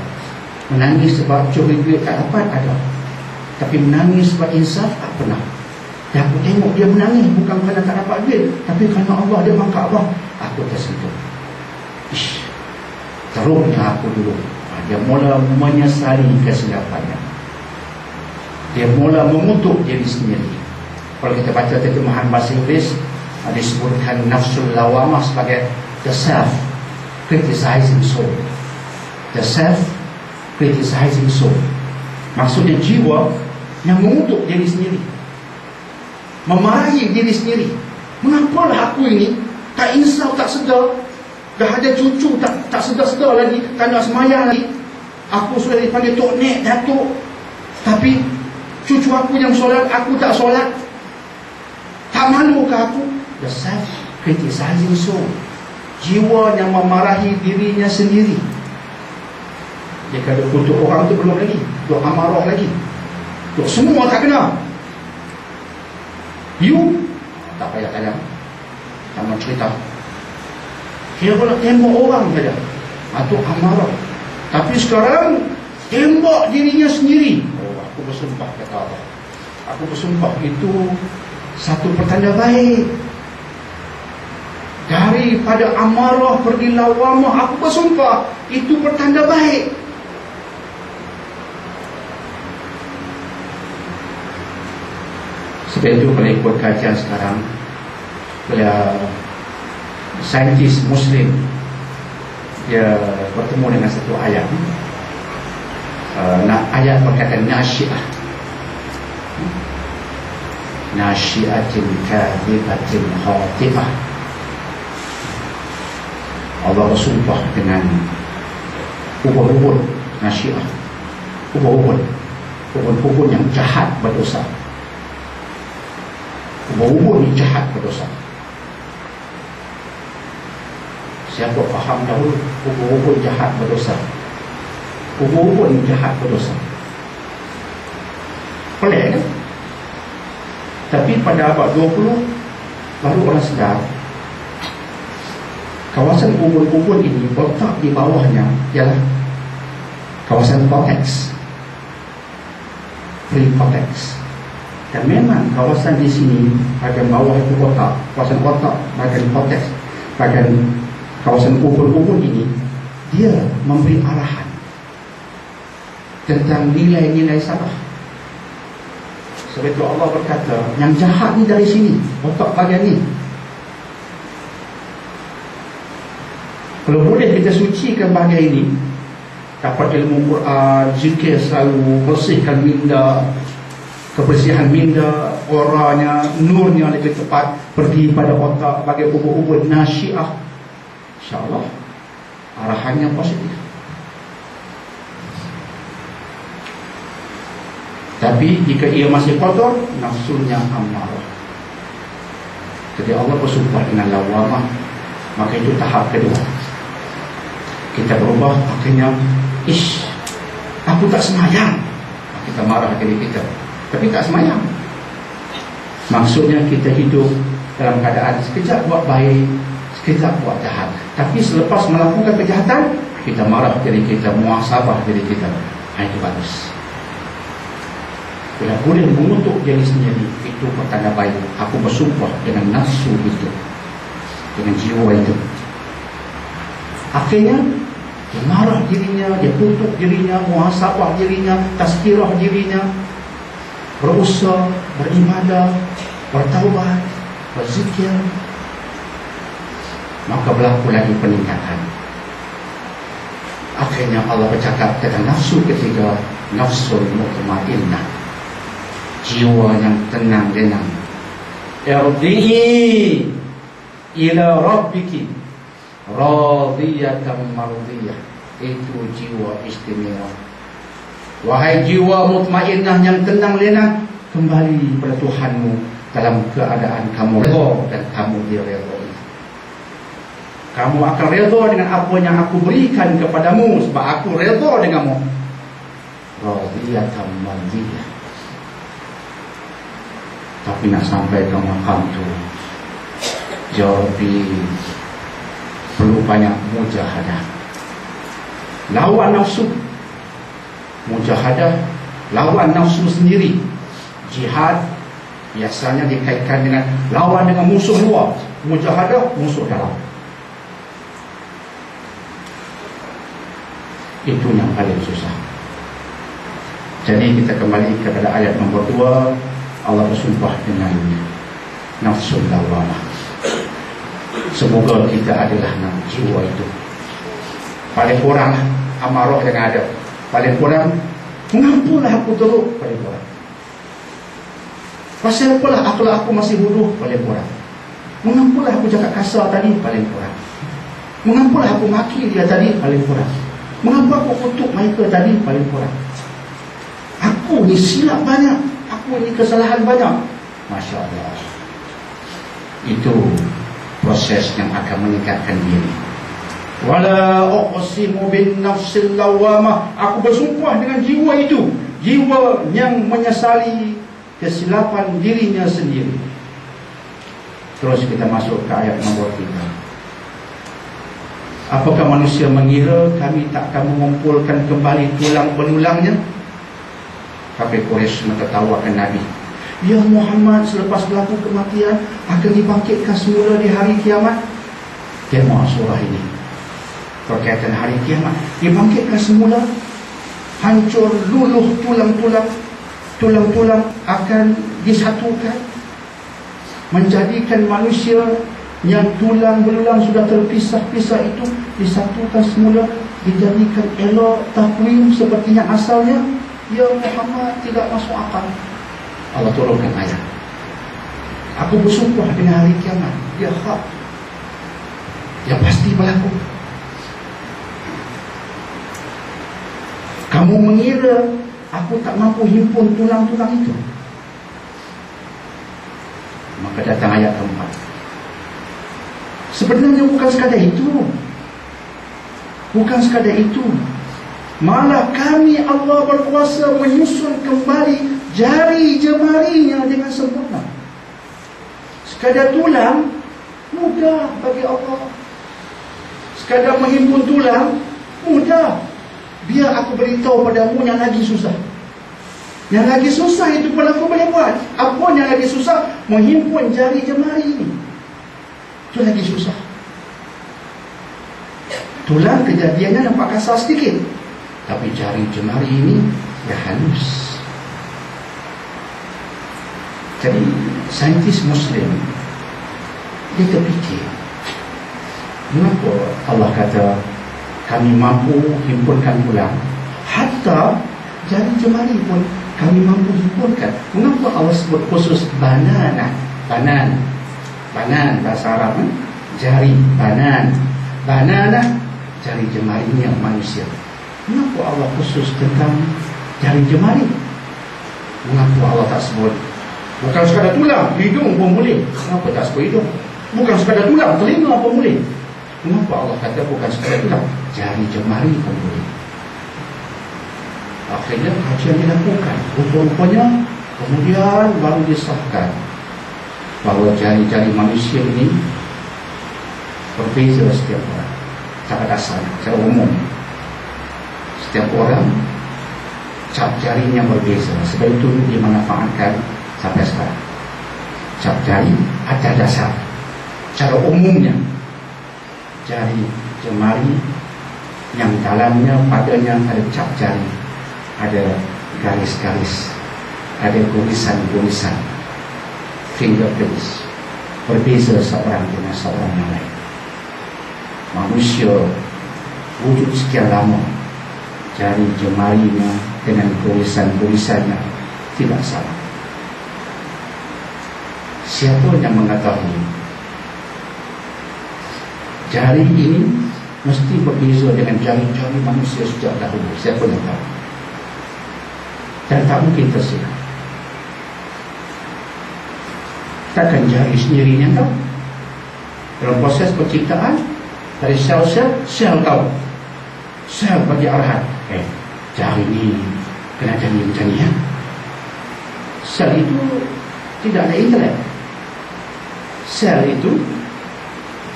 Menangis sebab curi duit tak dapat, ada. Tapi menangis sebab insaf, tak pernah. Dan aku tengok dia menangis bukan kerana tak dapat duit, tapi kerana Allah, dia bangka Allah. Aku tersentuh. Ish, teruknya aku dulu. Dia mula menyesali kesilapannya. Dia mula mengutuk diri sendiri. Kalau kita baca terjemahan bahasa Inggeris, disebutkan nafsul lawamah sebagai the self-criticizing soul. The self-criticizing soul. Maksudnya jiwa yang mengutuk diri sendiri, memarahi diri sendiri. Mengapalah aku ini tak insaf, tak sedar. Dah ada cucu tak sedar-sedar lagi, tak nak semayang lagi. Aku sudah dipanggil Tok Nek, Datuk, tapi cucu aku yang solat, aku tak solat. Tak malu ke aku? The self-criticizing soul. Jiwa yang memarahi dirinya sendiri. Jika untuk orang tu belum lagi, untuk amarah lagi, untuk semua tak kena. You tak payah tanya, tak mau cerita. Dia pula tembak orang saja, itu amarah. Tapi sekarang tembak dirinya sendiri. Aku bersumpah, kata Allah, aku bersumpah itu satu pertanda baik. Daripada amarah pergi lawamah, aku bersumpah itu pertanda baik. Sebab itu kalau ikut kajian sekarang, bila saintis Muslim dia bertemu dengan satu ayat, ayat berkata nasyi'ah, nasyi'atin kadhibatin khatibah. Allah bersumpah dengan ubun-ubun nasyi'ah, ubun-ubun yang jahat berdosa, ubun-ubun yang jahat berdosa. Siapa faham dahulu ubun-ubun jahat berdosa, ubun-ubun jahat berdosa, pelik kan? Tapi pada abad 20 baru orang sedar kawasan ubun-ubun ini letak di bawahnya ialah kawasan korteks, pre-korteks. Dan memang kawasan di sini bahagian bawah itu otak, kawasan otak bahagian korteks, bahagian kawasan ubun-ubun ini, dia memberi arahan tentang nilai-nilai salah. Sebab itu Allah berkata, yang jahat ni dari sini, otak bahagian ni. Kalau boleh kita sucikan bahagian ini, dapat ilmu Quran, zikir selalu, bersihkan minda, kebersihan minda, oranya, nurnya lebih tepat pergi pada otak bagi ubur-ubur nasyiah. InsyaAllah arahannya positif. Tapi jika ia masih kotor, nafsunya amarah. Jadi Allah bersumpah dengan lawamah. Maka itu tahap kedua. Kita berubah, akhirnya aku tak semayang. Kita marah diri kita, tapi tak semayang. Maksudnya kita hidup dalam keadaan sekejap buat baik, sekejap buat jahat. Tapi selepas melakukan kejahatan, kita marah diri kita, muhasabah diri kita. Itu bagus. Bila boleh mengutuk diri sendiri, itu pertanda baik. Aku bersumpah dengan nafsu itu, dengan jiwa itu. Akhirnya dia marah dirinya, dia kutuk dirinya, muhasabah dirinya, tazkirah dirinya, berusaha, beribadah, bertaubat, berzikir. Maka berlaku lagi peningkatan. Akhirnya Allah bercakap tentang nafsu ketiga, nafsul mutmainnah, jiwa yang tenang tenang. Irdi'i ila rabbiki radiyatan mardiyah. Itu jiwa istimewa. Wahai jiwa mutmainnah yang tenang lenang, kembali pada Tuhanmu dalam keadaan kamu redha dan kamu diredhai. Kamu akan redha dengan apa yang aku berikan kepadamu, sebab aku redha denganmu. Radiyatan mardiyah. Tapi nak sampai ke makam tu, jauh perlu banyak mujahadah. Lawan nafsu, mujahadah, lawan nafsu sendiri. Jihad biasanya dikaitkan dengan lawan dengan musuh luar, mujahadah musuh dalam. Itu yang paling susah. Jadi kita kembali kepada ayat nombor 2. Allah bersumpah dengan nafsul lawamah. Semoga kita adalah jiwa itu. Paling kurang amarah yang ada, paling kurang mengampunlah aku teruk, paling kurang. Pasal apalah aku masih bodoh, paling kurang. Mengampunlah aku cakap kasar tadi, paling kurang. Mengampunlah aku maki dia tadi, paling kurang. Mengapa aku kutuk mereka tadi, paling kurang. Aku ni silap banyak, aku ni kesalahan banyak. Masya Allah. Itu proses yang akan meningkatkan diri. Wala uqsimu bin nafsil lawamah. Aku bersumpah dengan jiwa itu, jiwa yang menyesali kesilapan dirinya sendiri. Terus kita masuk ke ayat nombor 3. Apakah manusia mengira kami takkan mengumpulkan kembali tulang belulangnya? Tapi Quraisy mentertawakan Nabi. Ya Muhammad, selepas berlaku kematian akan dibangkitkan semula di hari kiamat. Tema surah ini berkaitan hari kiamat. Dibangkitkan semula, hancur luluh tulang-tulang akan disatukan, menjadikan manusia yang tulang belulang sudah terpisah-pisah itu disatukan semula, dijadikan elok takwim seperti yang asalnya. Ya Muhammad, tidak masuk akal. Allah turunkan ayat. Aku bersumpah dengan hari kiamat. Ya hak, ya pasti berlaku. Kamu mengira aku tak mampu himpun tulang-tulang itu? Maka datang ayat keempat. Sebenarnya bukan sekadar itu. Bukan sekadar itu. Malah kami Allah berkuasa menyusun kembali jari jemarinya dengan sempurna. Sekadar tulang mudah bagi Allah. Sekadar menghimpun tulang mudah. Biar aku beritahu padamu yang lagi susah. Yang lagi susah itu pun aku boleh buat. Apa yang lagi susah? Menghimpun jari jemari ini. Itu lagi susah. Tulang kejadiannya nampak kasar sedikit, tapi jari jemari ini dah halus. Jadi saintis Muslim dia terfikir, kenapa Allah kata kami mampu himpunkan tulang, hatta jari jemari pun kami mampu hiburkan. Mengapa Allah sebut khusus banana? Banan bahasa Arab, jari, banana jari jemarinya manusia. Mengapa Allah khusus tentang jari jemari? Mengapa Allah tak sebut bukan sekadar tulang, hidung pun boleh? Kenapa tak sebut hidung? Bukan sekadar tulang, telinga pun boleh? Mengapa Allah kata bukan sekadar tulang, jari jemari pun boleh? Akhirnya kajian dilakukan, rupa-rupanya kemudian baru disahkan bahawa jari-jari manusia ini berbeza setiap orang. Pada dasarnya, secara umum setiap orang cap jarinya berbeza. Sebab itu dimanfaatkan sampai sekarang. Cap jari ada dasar. Secara umumnya jari jemari yang dalamnya padanya ada cap jari, ada garis-garis, ada gurisan-gurisan, fingerprints. Berbeza seorang dengan seorang yang lain. Manusia wujud sekian lama, jari jemarinya dengan gurisan-gurisannya tidak sama. Siapa yang mengetahui jari ini mesti berbeza dengan jari-jari manusia sejak dahulu? Siapa yang tahu? Dan tak mungkin tersilap. Takkan jari sendirinya tahu. Dalam proses penciptaan, dari sel tahu. Sel bagi arahan, jari ini kena jadi macam ni ya. Sel itu tidak ada intelek. Sel itu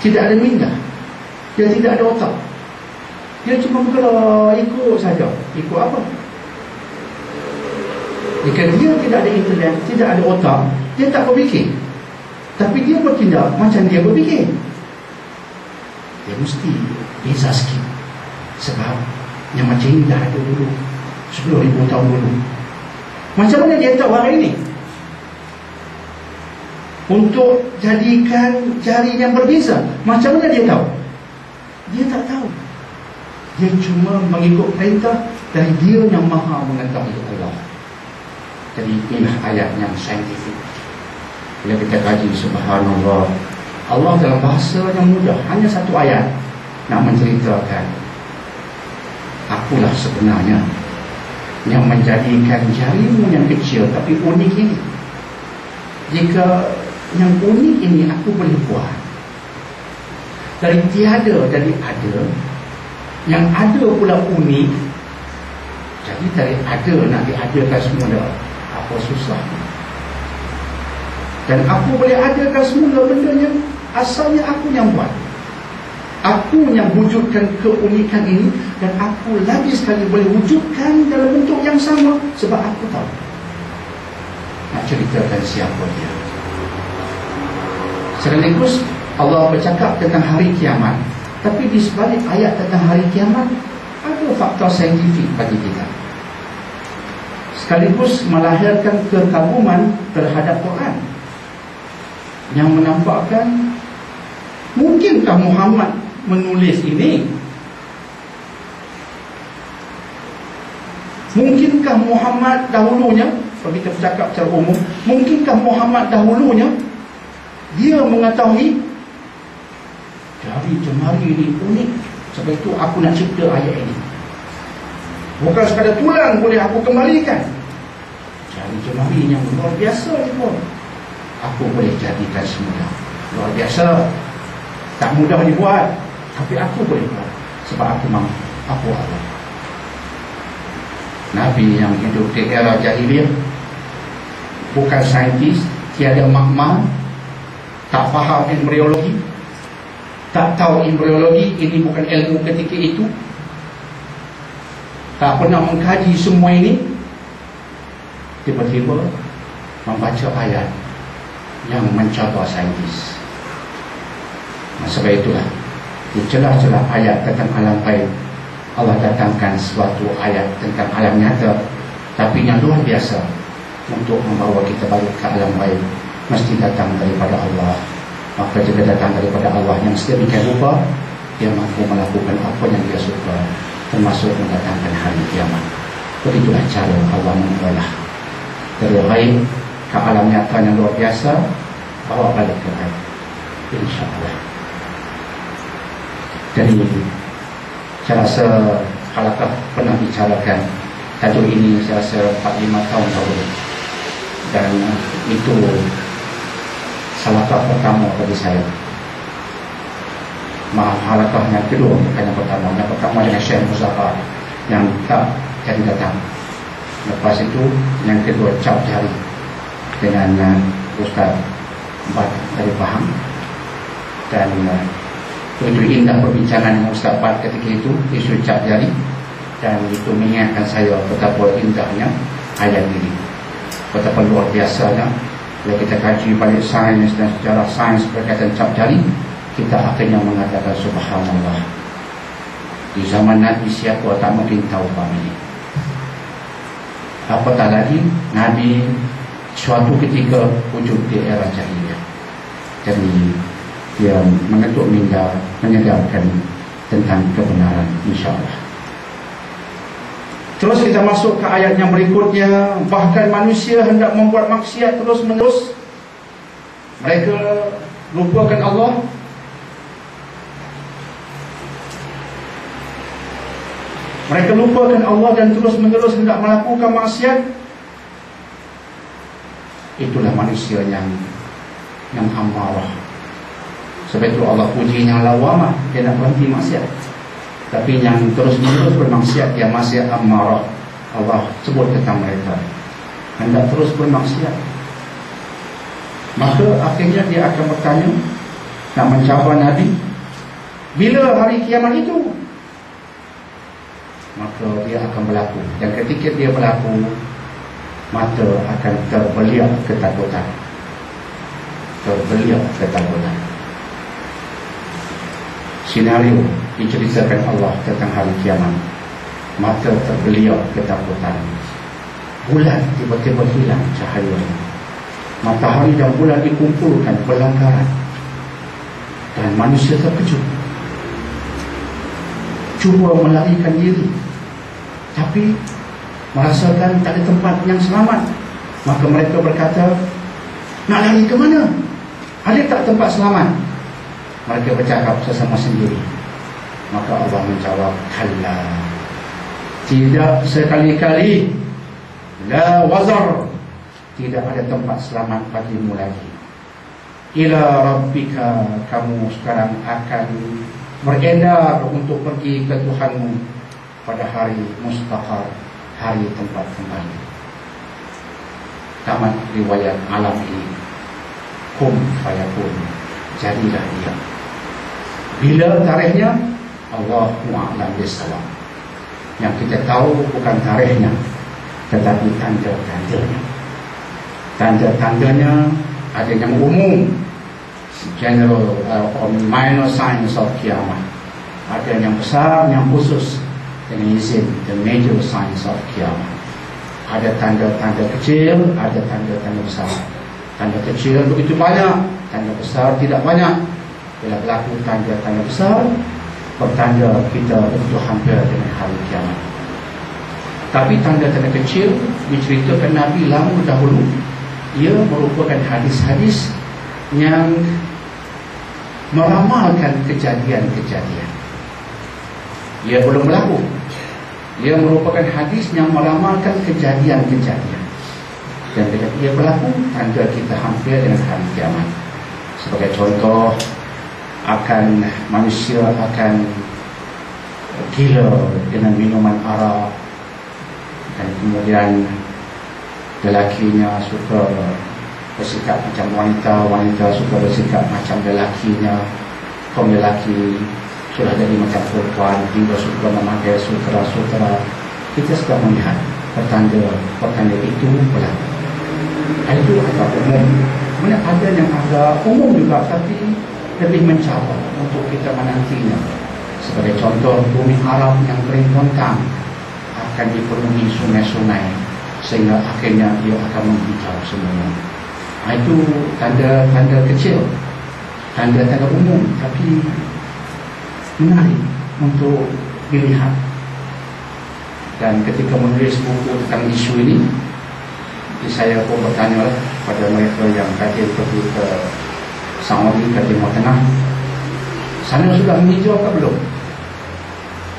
tidak ada minda. Dia tidak ada otak. Dia cuma bergerak ikut saja. Ikut apa? Jika dia tidak ada intelek, tidak ada otak, dia tak berfikir. Tapi dia bertindak macam dia berfikir. Dia mesti beza sikit. Sebab yang macam ini dah ada dulu 10,000 tahun dulu. Macam mana dia tahu hari ini? Untuk jadikan jari yang berbeza, macam mana dia tahu? Dia tak tahu. Dia cuma mengikut perintah dari Dia yang Maha Mengetahui, Allah. Jadi inilah ayat yang saintifik. Bila kita kaji, subhanallah, Allah dalam bahasa yang mudah, hanya satu ayat nak menceritakan akulah sebenarnya yang menjadikan jarimu yang kecil tapi unik ini. Jika yang unik ini aku boleh buat dari tiada jadi ada, yang ada pula unik, jadi dari ada nak diadakan semula, apa susah? Dan aku boleh adakan semula benda yang asalnya aku yang buat. Aku yang wujudkan keunikan ini, dan aku lagi sekali boleh wujudkan dalam bentuk yang sama sebab aku tahu. Nak ceritakan siapa dia. Sekaligus Allah bercakap tentang hari kiamat, tapi di sebalik ayat tentang hari kiamat ada faktor saintifik bagi kita. Sekaligus melahirkan kekaguman terhadap Quran yang menampakkan mungkinkah Muhammad menulis ini? Mungkinkah Muhammad dahulunya, kalau kita bercakap secara umum, mungkinkah Muhammad dahulunya dia mengetahui jari jemari ini unik, sebab itu aku nak cipta ayat ini. Bukan sekadar tulang boleh aku kembalikan, jari jemari yang luar biasa ni pun aku boleh jadikan semula. Luar biasa. Tak mudah dibuat, tapi aku boleh buat sebab aku mampu. Aku Allah. Nabi yang hidup di era jahiliyah, bukan saintis, tiada makmal, tak faham embriologi, tak tahu embriologi, ini bukan ilmu ketika itu, tak pernah mengkaji semua ini, tiba-tiba membaca ayat yang mencabar saintis. Sebab itulah di celah-celah ayat tentang alam gaib, Allah datangkan suatu ayat tentang alam nyata, tapi yang luar biasa untuk membawa kita balik ke alam gaib, mesti datang daripada Allah. Maka jika datang daripada Allah yang sedemikian rupa, Dia mampu melakukan apa yang Dia suka, termasuk mendatangkan hari kiamat. Begitulah cara Allah mengolah dari ghaib ke alam nyata yang luar biasa, bawa balik ke ghaib, insyaAllah. Jadi saya rasa halakah pernah bicarakan tajuk ini, saya rasa 4-5 tahun lalu, dan itu halakah pertama bagi saya. Maaf, halakah yang kedua, bukan yang pertama. Yang pertama dengan Syekh Muzaffar yang tak jadi datang. Lepas itu yang kedua cap jari dengan Ustaz Bat dari Pahang, dan begitu indah perbincangan dengan Ustaz Bat ketika itu, isu cap jari, dan itu mengingatkan saya betapa indahnya ayat ini, betapa luar biasanya. Kalau kita kaji balik sains dan sejarah sains berkaitan cap jari, kita akhirnya mengatakan subhanallah, di zaman Nabi siapa tak mungkin tahu bab ini. Apatah lagi Nabi suatu ketika wujud di era jahiliyah. Jadi dia mengetuk minda, menyedarkan tentang kebenaran, insyaAllah. Terus kita masuk ke ayat yang berikutnya. Bahkan manusia hendak membuat maksiat terus menerus, mereka lupakan Allah. Mereka lupakan Allah dan terus menerus hendak melakukan maksiat. Itulah manusia yang amarah. Sebab itu Allah puji yang lawamah, dia nak berhenti maksiat. Tapi yang terus menerus bermaksiat, dia masih amarah. Allah sebut tentang mereka hendak terus bermaksiat. Maka akhirnya dia akan bertanya, nak mencabar Nabi, bila hari kiamat itu? Maka dia akan berlaku, dan ketika dia berlaku, mata akan terbeliak ketakutan. Terbeliak ketakutan. Senario diceritakan Allah tentang hari kiamat. Mata terbeliak ketakutan. Bulan tiba-tiba hilang cahayanya. Matahari dan bulan dikumpulkan pelanggaran, dan manusia terkejut, cuba melarikan diri, tapi merasakan tak ada tempat yang selamat. Maka mereka berkata, nak lari ke mana? Ada tak tempat selamat? Mereka bercakap sesama sendiri. Maka Allah menjawab, kalla, tidak sekali-kali, la wazar, tidak ada tempat selamat bagimu lagi. Ila rabbika, kamu sekarang akan beredar untuk pergi ke Tuhanmu pada hari mustaqar, hari tempat kembali. Tamat riwayat alam ini. Kum fayakun, jadilah dia. Bila tarikhnya, Allahu a'lam bissawab. Yang kita tahu bukan tarikhnya, tetapi tanda-tandanya. Tanda-tandanya ada yang umum, general or minor signs of kiamat. Ada yang besar, yang khusus, dengan izin the major signs of kiamat. Ada tanda-tanda kecil, ada tanda-tanda besar. Tanda kecil begitu banyak, tanda besar tidak banyak. Bila berlaku tanda-tanda besar, pertanda kita begitu hampir dengan hari kiamat. Tapi tanda-tanda kecil diceritakan Nabi lama dahulu. Ia merupakan hadis-hadis yang meramalkan kejadian-kejadian. Ia belum berlaku. Ia merupakan hadis yang meramalkan kejadian-kejadian. Dan bila ia berlaku, tanda kita hampir dengan hari kiamat. Sebagai contoh, manusia akan gila dengan minuman arak, dan kemudian lelakinya suka bersikap macam wanita, wanita suka bersikap macam lelakinya, kaum lelaki sudah jadi macam perempuan, hingga suka memakai sutera-sutera. Kita suka melihat pertanda itu berlaku. Itu agak umum. Kemudian ada yang agak umum juga, tapi lebih mencabar untuk kita menantinya. Sebagai contoh, bumi Arab yang kering kontang akan dipenuhi sungai-sungai, sehingga akhirnya dia akan menghijau semuanya. Itu tanda-tanda kecil, tanda-tanda umum, tapi menarik untuk dilihat. Dan ketika menulis buku tentang isu ini, Jadi saya pun bertanya pada mereka yang kadir pergi ke Saudi, ke Timur Tengah, sana sudah menghijau ke belum?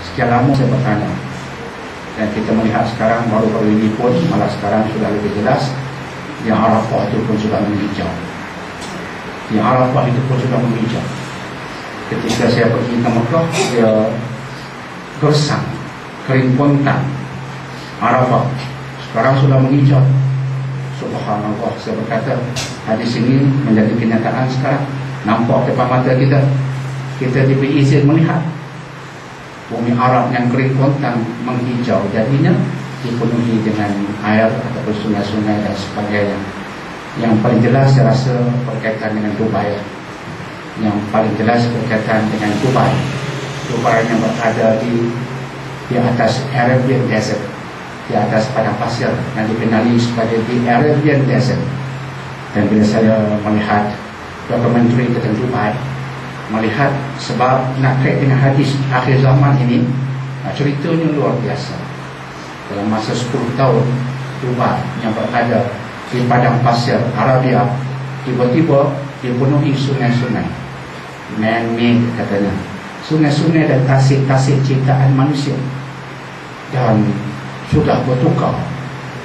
Sekian lama saya bertanya, dan kita melihat sekarang baru-baru ini pun malah sekarang sudah lebih jelas, yang Arafah itu pun sudah menghijau. Yang Arafah itu pun sudah menghijau. Ketika saya pergi ke Mekah, dia gersang, kering pontang. Arafah sekarang sudah menghijau. Subhanallah, saya berkata, hadis ini menjadi kenyataan sekarang. Nampak depan mata kita. Kita diberi izin melihat bumi Arab yang kering pontang menghijau, jadinya dipenuhi dengan air ataupun sungai-sungai dan sebagainya. Yang paling jelas saya rasa berkaitan dengan Dubai. Yang paling jelas berkaitan dengan Dubai. Dubai yang berada di atas Arabian Desert, di atas padang pasir yang dikenali sebagai The Arabian Desert. Dan bila saya melihat dokumentari tentang Dubai, melihat sebab nak kait dengan hadis akhir zaman ini, ceritanya luar biasa. Dalam masa 10 tahun, Dubai yang berada di padang pasir Arabia tiba-tiba dipenuhi sungai-sungai man-made katanya, sungai-sungai dan tasik-tasik ciptaan manusia, dan sudah bertukar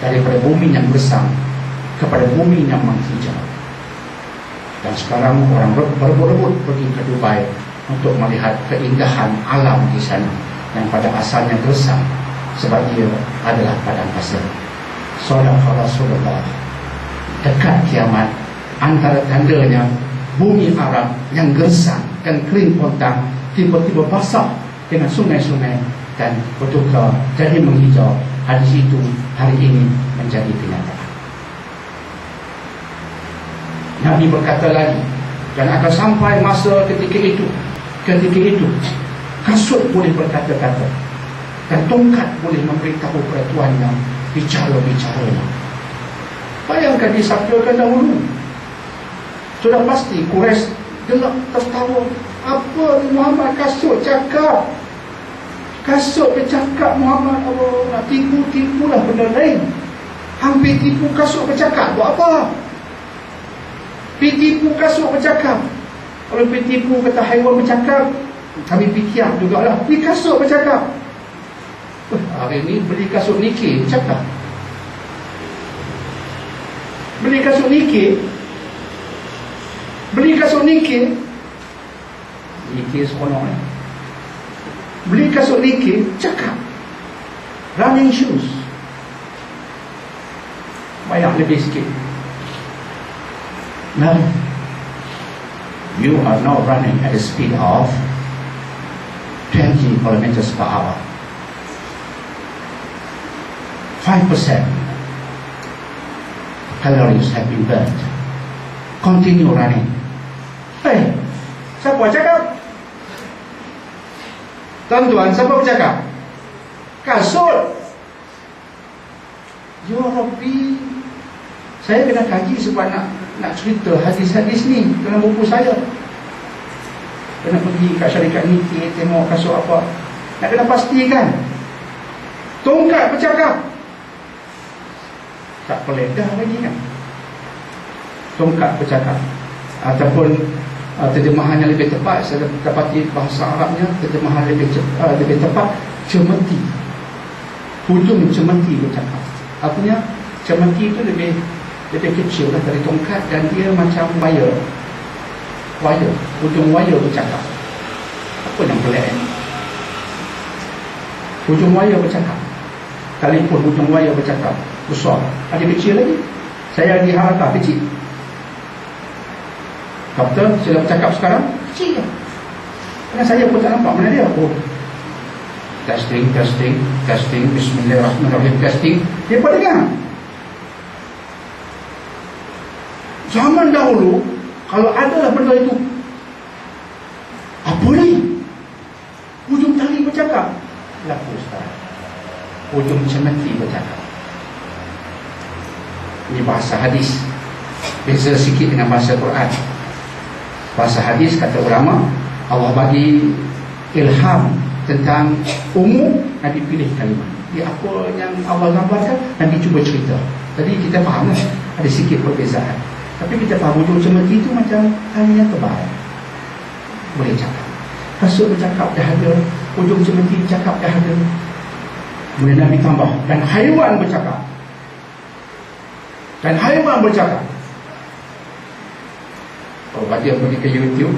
daripada bumi yang gersang kepada bumi yang menghijau. Dan sekarang orang berebut-rebut pergi ke Dubai untuk melihat keindahan alam di sana yang pada asalnya gersang sebab ia adalah padang pasir. Shadaqah Rasulullah. Dekat kiamat, antara tandanya bumi Arab yang gersang dan kering pontang tiba-tiba basah dengan sungai-sungai dan bertukar jadi menghijau. Hadis itu hari ini menjadi kenyataan. Nabi berkata lagi, dan akan sampai masa ketika itu kasut boleh berkata-kata dan tongkat boleh memberitahu peraturannya, bicara-bicaranya. Bayangkan disabdakan dahulu, sudah pasti Quraisy gelak tertawa. Apa Muhammad kasut cakap? Kasut bercakap Muhammad, Allah nak tipu-tipulah benda lain. Hampir tipu kasut bercakap, buat apa? Pergi tipu kasut bercakap. Kalau pergi tipu kata haiwan bercakap, kami fikir jugalah. Pergi kasut bercakap. Hari ni beli kasut Nike bercakap. Beli kasut Nike. Beli kasut Nike. Nike seronok ni. Beli kasut Nike cakap. Running shoes. Bayar lebih sikit. Now, you are now running at a speed of 20 kilometers per hour. 5% calories have been burned. Continue running. Hey, siapa cakap? Tuan-tuan, siapa bercakap? Kasut. Ya Rabbi, saya kena kaji sebab nak cerita hadis-hadis ni dalam buku saya. Kena pergi kat syarikat Nike, tengok kasut apa. Nak kena pastikan. Tongkat bercakap. Tak pelik dah lagi kan. Tongkat bercakap. Ataupun terjemahan yang lebih tepat, saya dapati bahasa Arabnya, terjemahan lebih tepat, cemeti. Hujung cemeti bercakap. Artinya cemeti itu lebih kecil lah dari tongkat dan dia macam wire. Hujung wire bercakap. Apa yang pelik ni? Hujung wire bercakap. Telefon hujung wire bercakap besar. Ada kecil lagi. Saya di haraka kecil. Doktor, saya bercakap sekarang kecil. Kerana saya pun tak nampak mana dia. Oh, testing, bismillahirrahmanirrahim, testing. Dia pun dengar. Zaman dahulu, kalau adalah benda itu, apa ni? Hujung tali bercakap. Laku sekarang. Hujung cemeti bercakap. Ini bahasa hadis. Beza sikit dengan bahasa Quran. Bahasa hadis, kata ulama, Allah bagi ilham tentang umum, Nabi pilih kalimat. Dia apa yang Allah gambarkan, Nabi cuba cerita. Tadi kita faham lah, ada sikit perbezaan. Tapi kita faham ujung cemeti itu macam tali yang tebal, boleh cakap. Kasut bercakap dah ada, ujung cemeti cakap dah ada. Kemudian Nabi tambah, dan haiwan bercakap. Dan haiwan bercakap. Kalau dia pergi ke YouTube,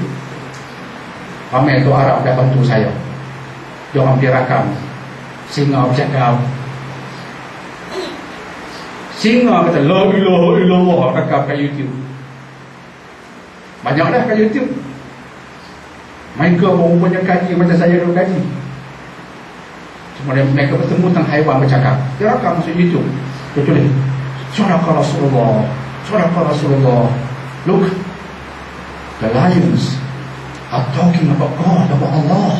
ramai tu Arab dah bantu saya. Dia orang pergi rakam singa bercakap. Singa kata la ilaha illallah, rakam kat YouTube. Banyak dah kat YouTube. Mereka rupanya kaji macam saya dulu kaji. Kemudian mereka bertemu tentang haiwan bercakap. Dia rakam masuk YouTube. Dia tulis, Sadaqa Rasulullah, Sadaqa Rasulullah. Look, the lions are talking about God, about Allah.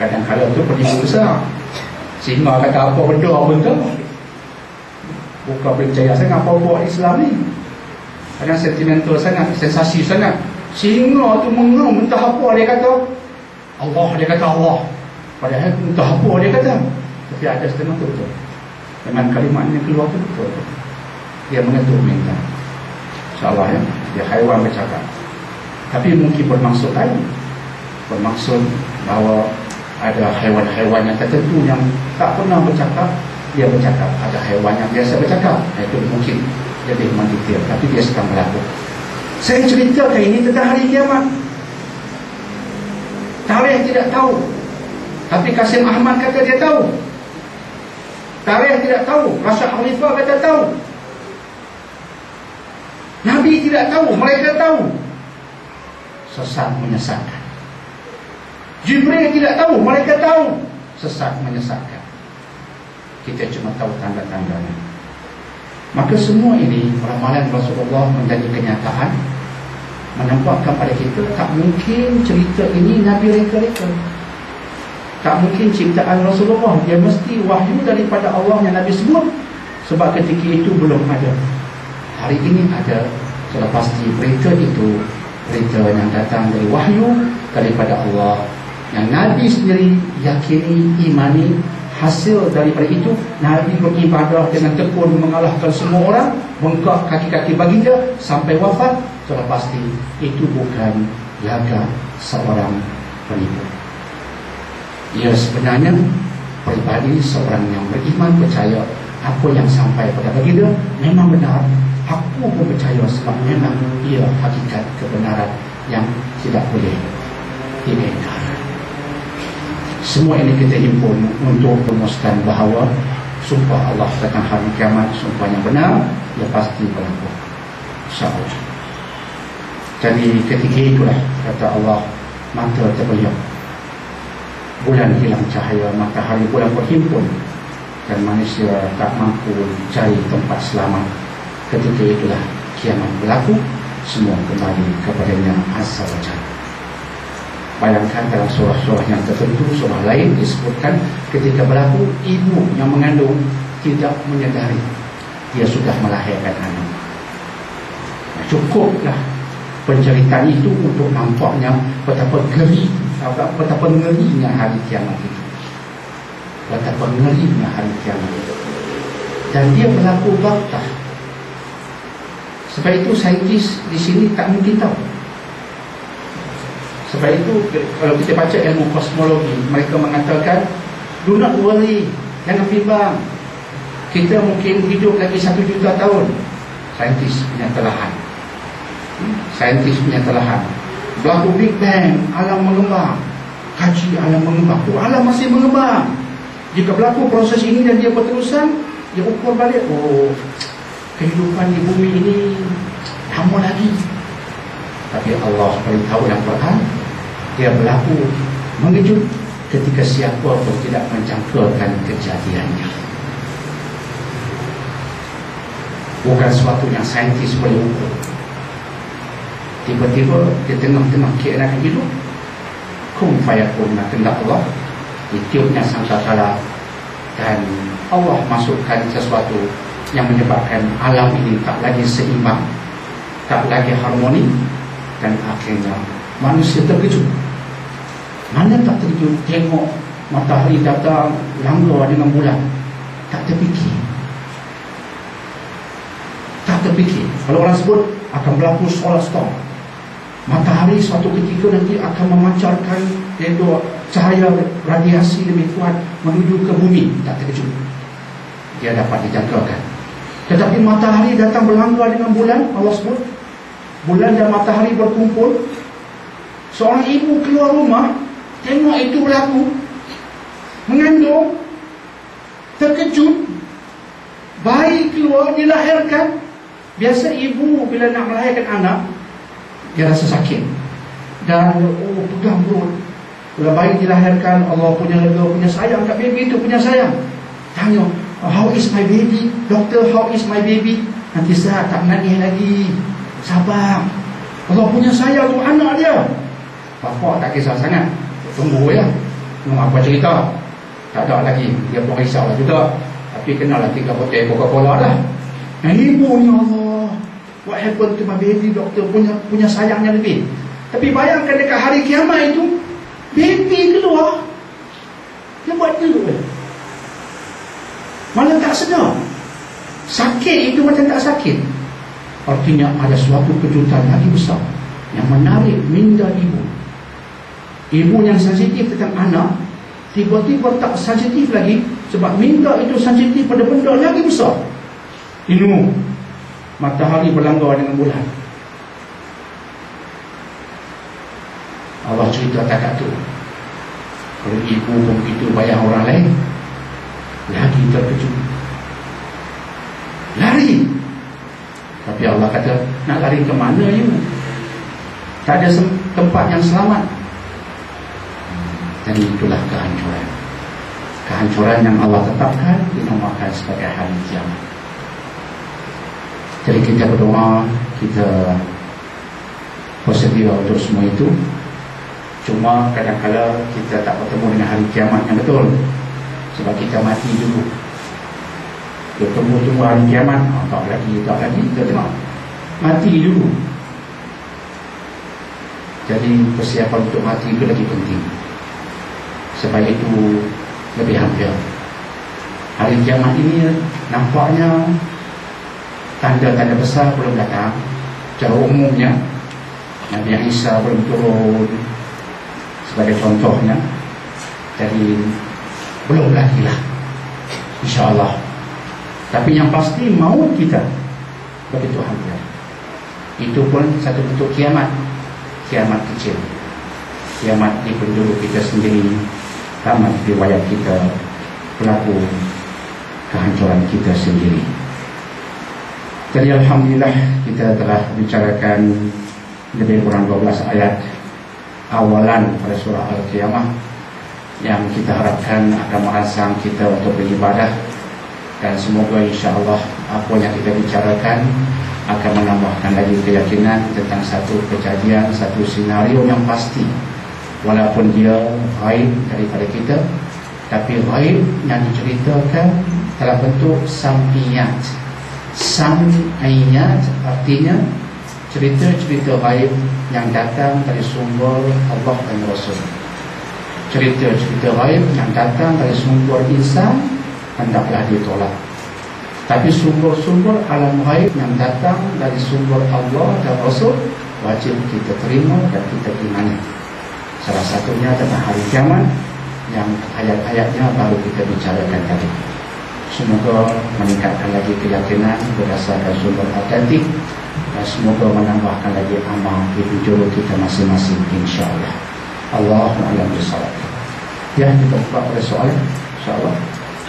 Kadang-kadang tu pergi besar. Singa kata apa benda bukan percaya sangat apa-apa Islam ni. Kadang sentimental sangat, sensasi sangat. Singa tu mengaum entah apa dia kata Allah, dia kata Allah, padahal entah apa dia kata. Tapi ada setengah tu betul, dengan kalimatnya keluar tu betul. Dia mengetuk minta, InsyaAllah ya, dia haiwan bercakap. Tapi mungkin bermaksud lain, bermaksud bahawa ada haiwan-haiwan yang tertentu yang tak pernah bercakap, dia bercakap. Ada haiwan yang biasa bercakap, itu mungkin lebih mendetail, tapi dia sedang berlaku. Saya ceritakan ini tentang hari kiamat. Tarikh tidak tahu, tapi Kasim Ahmad kata dia tahu. Tarikh tidak tahu, Rasyid Khalifah kata tahu. Nabi tidak tahu, mereka tahu. Sesat menyesatkan. Jibril tidak tahu, mereka tahu. Sesat menyesatkan. Kita cuma tahu tanda-tandanya. Maka semua ini ramalan Rasulullah menjadi kenyataan, menampakkan pada kita tak mungkin cerita ini Nabi reka-reka. Tak mungkin ciptaan Rasulullah. Dia mesti wahyu daripada Allah yang Nabi sebut. Sebab ketika itu belum ada. Hari ini ada. Sudah pasti berita itu berita yang datang dari wahyu daripada Allah, yang Nabi sendiri yakini, imani. Hasil daripada itu, Nabi beribadah dengan tekun, mengalahkan semua orang, bengkak kaki-kaki baginda sampai wafat. Sudah pasti itu bukan lagak seorang penipu. Ia sebenarnya peribadi seorang yang beriman, percaya apa yang sampai pada baginda memang benar. Aku pun percaya sebab memang ia hakikat kebenaran yang tidak boleh diingkar. Semua ini kita himpun untuk merumuskan bahawa sumpah Allah tentang hari kiamat, sumpah yang benar, ia pasti berlaku, InsyaAllah. Jadi ketika itulah kata Allah, mata terbeliak, bulan hilang cahaya, matahari bulan berhimpun, dan manusia tak mampu cari tempat selamat. Ketika itulah kiamat berlaku, semua kembali kepadanya Azza wa Jalla. Bayangkan dalam surah-surah yang tertentu, surah lain disebutkan ketika berlaku, ibu yang mengandung tidak menyedari dia sudah melahirkan anak. Cukuplah penceritaan itu untuk nampaknya betapa ngerinya hari kiamat itu. Betapa ngerinya hari kiamat itu. Dan dia berlaku baktah. Sebab itu saintis di sini tak mungkin tahu. Sebab itu kalau kita baca ilmu kosmologi, mereka mengatakan do not worry, jangan bimbang, kita mungkin hidup lagi 1 juta tahun. Saintis punya telahan, saintis punya telahan. Berlaku Big Bang, alam mengembang, kaji alam mengembang, alam masih mengembang. Jika berlaku proses ini dan dia berterusan, dia ukur balik, oh, kehidupan di bumi ini lama lagi. Tapi Allah beritahu dalam Quran, dia berlaku mengejut ketika siapa pun tidak mencangkakan kejadiannya. Bukan sesuatu yang saintis boleh ukur. Tiba-tiba di tengah-tengah keadaan hidup, kun fayakun, kehendak Allah, ditiupnya sangkakala, dan Allah masukkan sesuatu yang menyebabkan alam ini tak lagi seimbang, tak lagi harmoni, dan akhirnya manusia terkejut. Mana tak terkejut tengok matahari datang langgar dengan bulan, tak terfikir. terfikir. Kalau orang sebut akan berlaku solar storm, matahari suatu ketika nanti akan memancarkan iaitu cahaya radiasi lebih kuat menuju ke bumi. Tak terkejut, dia dapat dijangkakan. Tetapi matahari datang berlanggar dengan bulan, Allah sebut bulan dan matahari berkumpul. Seorang ibu keluar rumah, tengok itu berlaku, mengandung, terkejut, bayi keluar, dilahirkan. Biasa ibu bila nak melahirkan anak, dia rasa sakit dan pegang perut. Bila bayi dilahirkan, Allah punya lega, punya sayang kat baby itu, punya sayang. Tanya, how is my baby? Doktor, how is my baby? Nanti saat tak menangis lagi, sabar. Allah punya sayang tu anak dia. Bapa tak kisah sangat, tunggu ya, apa cerita, tak ada lagi. Dia pun risaulah juga, tapi kenalah 3 botol Coca-Cola dah. Yang ibunya, Allah, what happened to my baby? Doktor punya sayangnya lebih. Tapi bayangkan dekat hari kiamat itu, baby keluar, dia buat dulu, malah tak sedar. Sakit itu macam tak sakit. Artinya ada suatu kejutan lagi besar yang menarik minda ibu. Ibu yang sensitif tentang anak, tiba-tiba tak sensitif lagi, sebab minda itu sensitif pada benda lagi besar. Ini matahari berlanggar dengan bulan. Allah cerita takat tu. Kalau ibu pun begitu bayang orang lain, lagi terkejut, lari. Tapi Allah kata, nak lari ke mana you? Tak ada tempat yang selamat. Dan itulah kehancuran. Kehancuran yang Allah tetapkan dinamakan sebagai hari kiamat. Jadi kita berdoa, kita bersedia untuk semua itu. Cuma kadang-kadang kita tak bertemu dengan hari kiamat yang betul, sebab kita mati dulu. Kita tunggu hari kiamat, tak lagi, kita tengok mati dulu. Jadi persiapan untuk mati itu lagi penting. Sebab itu lebih hampir. Hari kiamat ini nampaknya tanda-tanda besar belum datang. Secara umumnya Nabi Isa belum turun sebagai contohnya. Jadi belum lagi lah, InsyaAllah. Tapi yang pasti maut kita begitu hampir. Itu pun satu bentuk kiamat. Kiamat kecil, kiamat di penjuru kita sendiri, tamat riwayat kita, pelaku kehancuran kita sendiri. Jadi Alhamdulillah kita telah bicarakan lebih kurang 12 ayat awalan pada surah Al-Qiyamah yang kita harapkan akan merangsang kita untuk beribadah. Dan semoga insyaAllah apa yang kita bicarakan akan menambahkan lagi keyakinan tentang satu kejadian, satu senario yang pasti. Walaupun dia ghaib daripada kita, tapi ghaib yang diceritakan dalam bentuk sam'iyat. Sam'iyat artinya cerita-cerita ghaib yang datang dari sumber Allah dan Rasul. Cerita-cerita ghaib yang datang dari sumber insan hendaklah ditolak. Tapi sumber-sumber alam ghaib yang datang dari sumber Allah dan Rasul wajib kita terima dan kita imani. Salah satunya tentang hari kiamat yang ayat-ayatnya baru kita bicarakan tadi. Semoga meningkatkan lagi keyakinan berdasarkan sumber autentik, dan semoga menambahkan lagi amal di penjuru kita masing-masing, insyaAllah. Allahu a'lam bishawab. Ya, kita buka pada soalan, insyaAllah.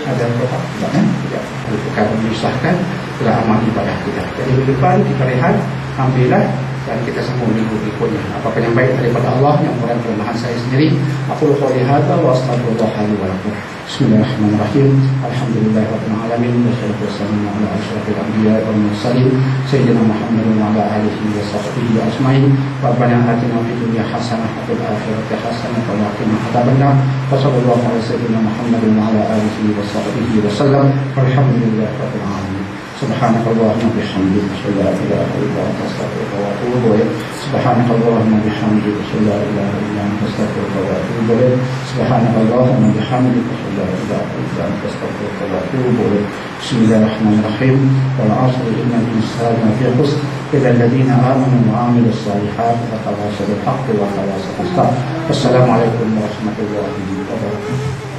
Ada kotak juga kan? Tidak ada perkara menyusahkan dalam amal ibadah kita. Jadi di depan kita lihat, alhamdulillah, dan kita sambung minggu berikutnya. Apakah yang baik daripada Allah, yang kurang kelemahan saya sendiri. Aku lupa lihada wa astagfirullah wa lakum. Bismillahirrahmanirrahim. Alhamdulillahirabbil alamin. Wassalatu wassalamu ala asyrafil anbiya'i wal mursalin sayyidina Muhammadin wa ala alihi wa sahbihi ajmain. Rabbana atina fid dunya hasanah wa fil akhirati hasanah wa qina adzabannar. Wassallallahu ala sayyidina Muhammadin wa ala alihi wa sahbihi wasallam. Walhamdulillahirabbil alamin. Subhanakallahumma bihamdika asyhadu an la ilaha illa anta astaghfiruka wa atubu ilaik. Subhanakallahumma bihamdika asyhadu an la ilaha illa anta astaghfiruka wa atubu ilaik. Subhanakallahumma bihamdika asyhadu an la ilaha illa anta astaghfiruka wa atubu ilaik. Bismillahirrahmanirrahim. Wal 'asri innal insana lafi khusr illa alladziina aamanu wa 'amilus shalihaati wa tawasaw bil haqqi wa tawasaw bis sabr. Wassalamualaikum warahmatullahi wabarakatuh.